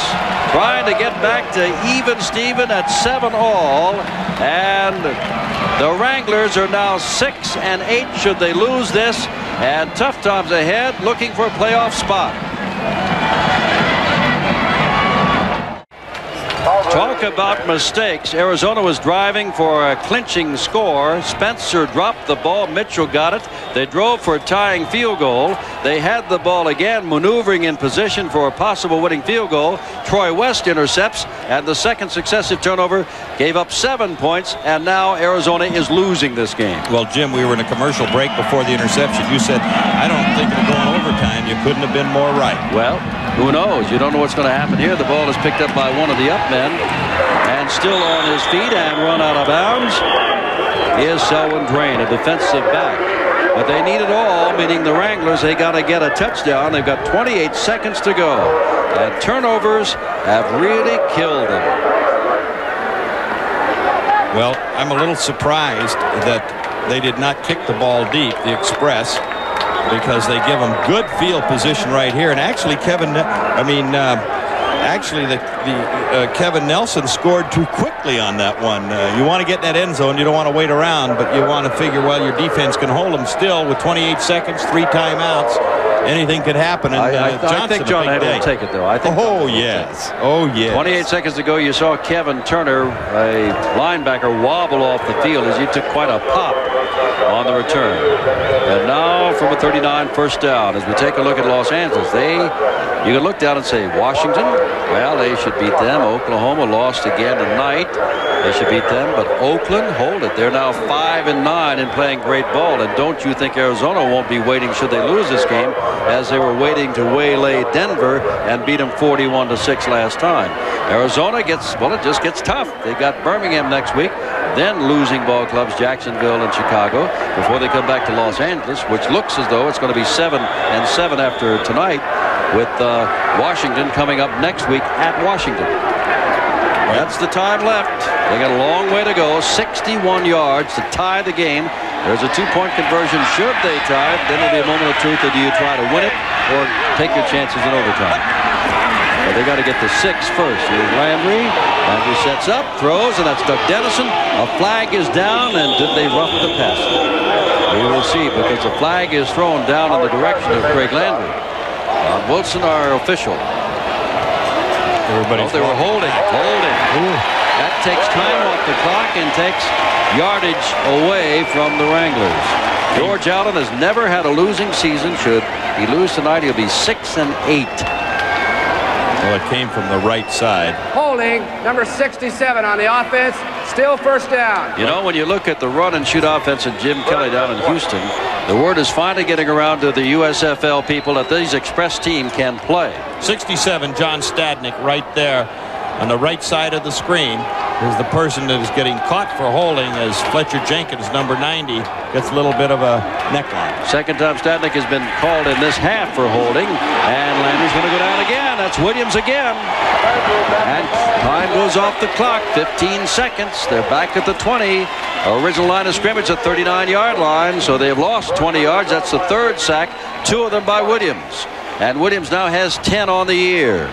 trying to get back to even Steven at 7-all, and the Wranglers are now 6-8 should they lose this, and tough times ahead, looking for a playoff spot. Talk about mistakes. Arizona was driving for a clinching score. Spencer dropped the ball. Mitchell got it. They drove for a tying field goal. They had the ball again, maneuvering in position for a possible winning field goal. Troy West intercepts, and the second successive turnover gave up 7 points, and now Arizona is losing this game. Well, Jim, we were in a commercial break before the interception. You said, I don't think it'll go in overtime. You couldn't have been more right. Well, who knows? You don't know what's going to happen here. The ball is picked up by one of the up men, and still on his feet and run out of bounds is Selwyn Drain, a defensive back. But they need it all, meaning the Wranglers, they got to get a touchdown. They've got 28 seconds to go. And turnovers have really killed them. Well, I'm a little surprised that they did not kick the ball deep, the Express, because they give them good field position right here. And actually, Kevin Nelson scored too quickly on that one. You want to get in that end zone. You don't want to wait around, but you want to figure, well, your defense can hold them still with 28 seconds, 3 timeouts. Anything could happen. And I think John Hadley will take it, though. I think. Oh, yes. Oh, yes. 28 seconds to go. You saw Kevin Turner, a linebacker, wobble off the field as he took quite a pop on the return. And now from a 39, first down. As we take a look at Los Angeles, you can look down and say, Washington, well, they should beat them. Oklahoma lost again tonight. They should beat them. But Oakland, hold it. They're now 5-9 and playing great ball. And don't you think Arizona won't be waiting should they lose this game, as they were waiting to waylay Denver and beat them 41-6 last time. Arizona gets, well, it just gets tough. They've got Birmingham next week, then losing ball clubs Jacksonville and Chicago before they come back to Los Angeles, which looks as though it's going to be 7-7 after tonight, with Washington coming up next week at Washington. That's the time left. They got a long way to go. 61 yards to tie the game. There's a 2-point conversion should they tie it. Then it'll be a moment of truth. Or do you try to win it or take your chances in overtime? But they got to get to 6 first. Here's Landry. Landry sets up, throws, and that's Doug Dennison. A flag is down, and did they rough the pass? We will see, because the flag is thrown down in the direction of Craig Landry. Wilson, our official. They were holding. Ooh. That takes time off the clock and takes yardage away from the Wranglers. George Allen has never had a losing season. Should he lose tonight, he'll be 6-8. Well, it came from the right side. Holding, number 67 on the offense. Still first down. You know, when you look at the run and shoot offense of Jim Kelly down in Houston, the word is finally getting around to the USFL people that these Express team can play. 67, John Stadnick, right there on the right side of the screen, is the person that is getting caught for holding, as Fletcher Jenkins, number 90, gets a little bit of a neckline. Second time Stadnick has been called in this half for holding, and Landry's going to go down again. That's Williams again. And time goes off the clock. 15 seconds. They're back at the 20. Original line of scrimmage at 39-yard line, so they've lost 20 yards. That's the 3rd sack, 2 of them by Williams. And Williams now has 10 on the year.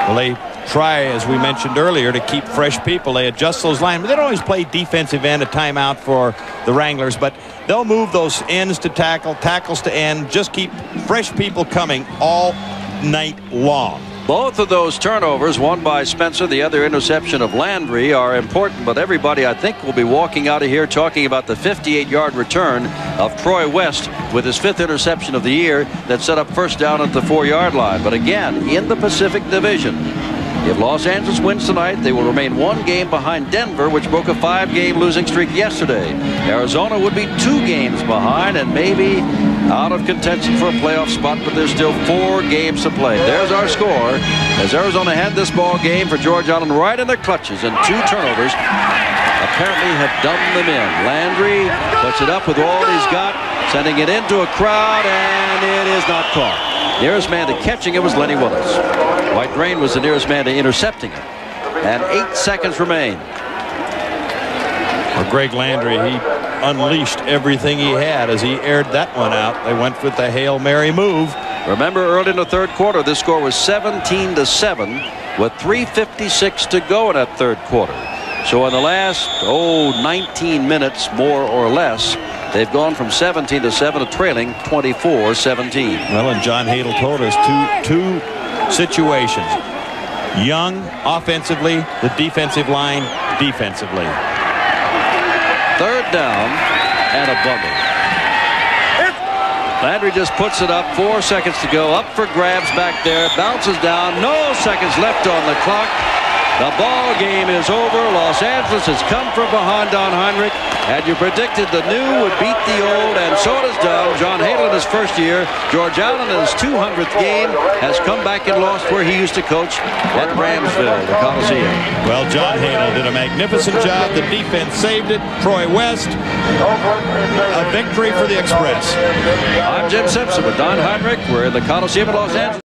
Well, they try, as we mentioned earlier, to keep fresh people. They adjust those lines. They don't always play defensive end, a timeout for the Wranglers, but they'll move those ends to tackle, tackles to end, just keep fresh people coming all night long. Both of those turnovers, one by Spencer, the other interception of Landry, are important, but everybody, I think, will be walking out of here talking about the 58-yard return of Troy West with his 5th interception of the year that set up first down at the 4-yard line. But again, in the Pacific Division, if Los Angeles wins tonight, they will remain 1 game behind Denver, which broke a 5-game losing streak yesterday. Arizona would be 2 games behind and maybe out of contention for a playoff spot, but there's still 4 games to play. There's our score, as Arizona had this ball game for George Allen right in their clutches, and 2 turnovers apparently have done them in. Landry puts it up with all he's got, sending it into a crowd, and it is not caught. Nearest man to catching it was Lenny Willis. White Rain was the nearest man to intercepting it. And 8 seconds remain. Well, Greg Landry, he unleashed everything he had as he aired that one out. They went with the Hail Mary move. Remember, early in the 3rd quarter, this score was 17-7 with 3:56 to go in that 3rd quarter. So in the last, 19 minutes, more or less, they've gone from 17-7 to trailing 24-17. Well, and John Hadel told us two situations. Young offensively, the defensive line defensively. 3rd down and a bumble. Landry just puts it up. 4 seconds to go. Up for grabs back there. Bounces down. No seconds left on the clock. The ball game is over. Los Angeles has come from behind Don Heinrich. Had you predicted the new would beat the old, and so it is done. John Hadel in his 1st year. George Allen in his 200th game has come back and lost where he used to coach at Ramsville, the Coliseum. Well, John Hadel did a magnificent job. The defense saved it. Troy West, a victory for the Express. I'm Jim Simpson with Don Heinrich. We're in the Coliseum of Los Angeles.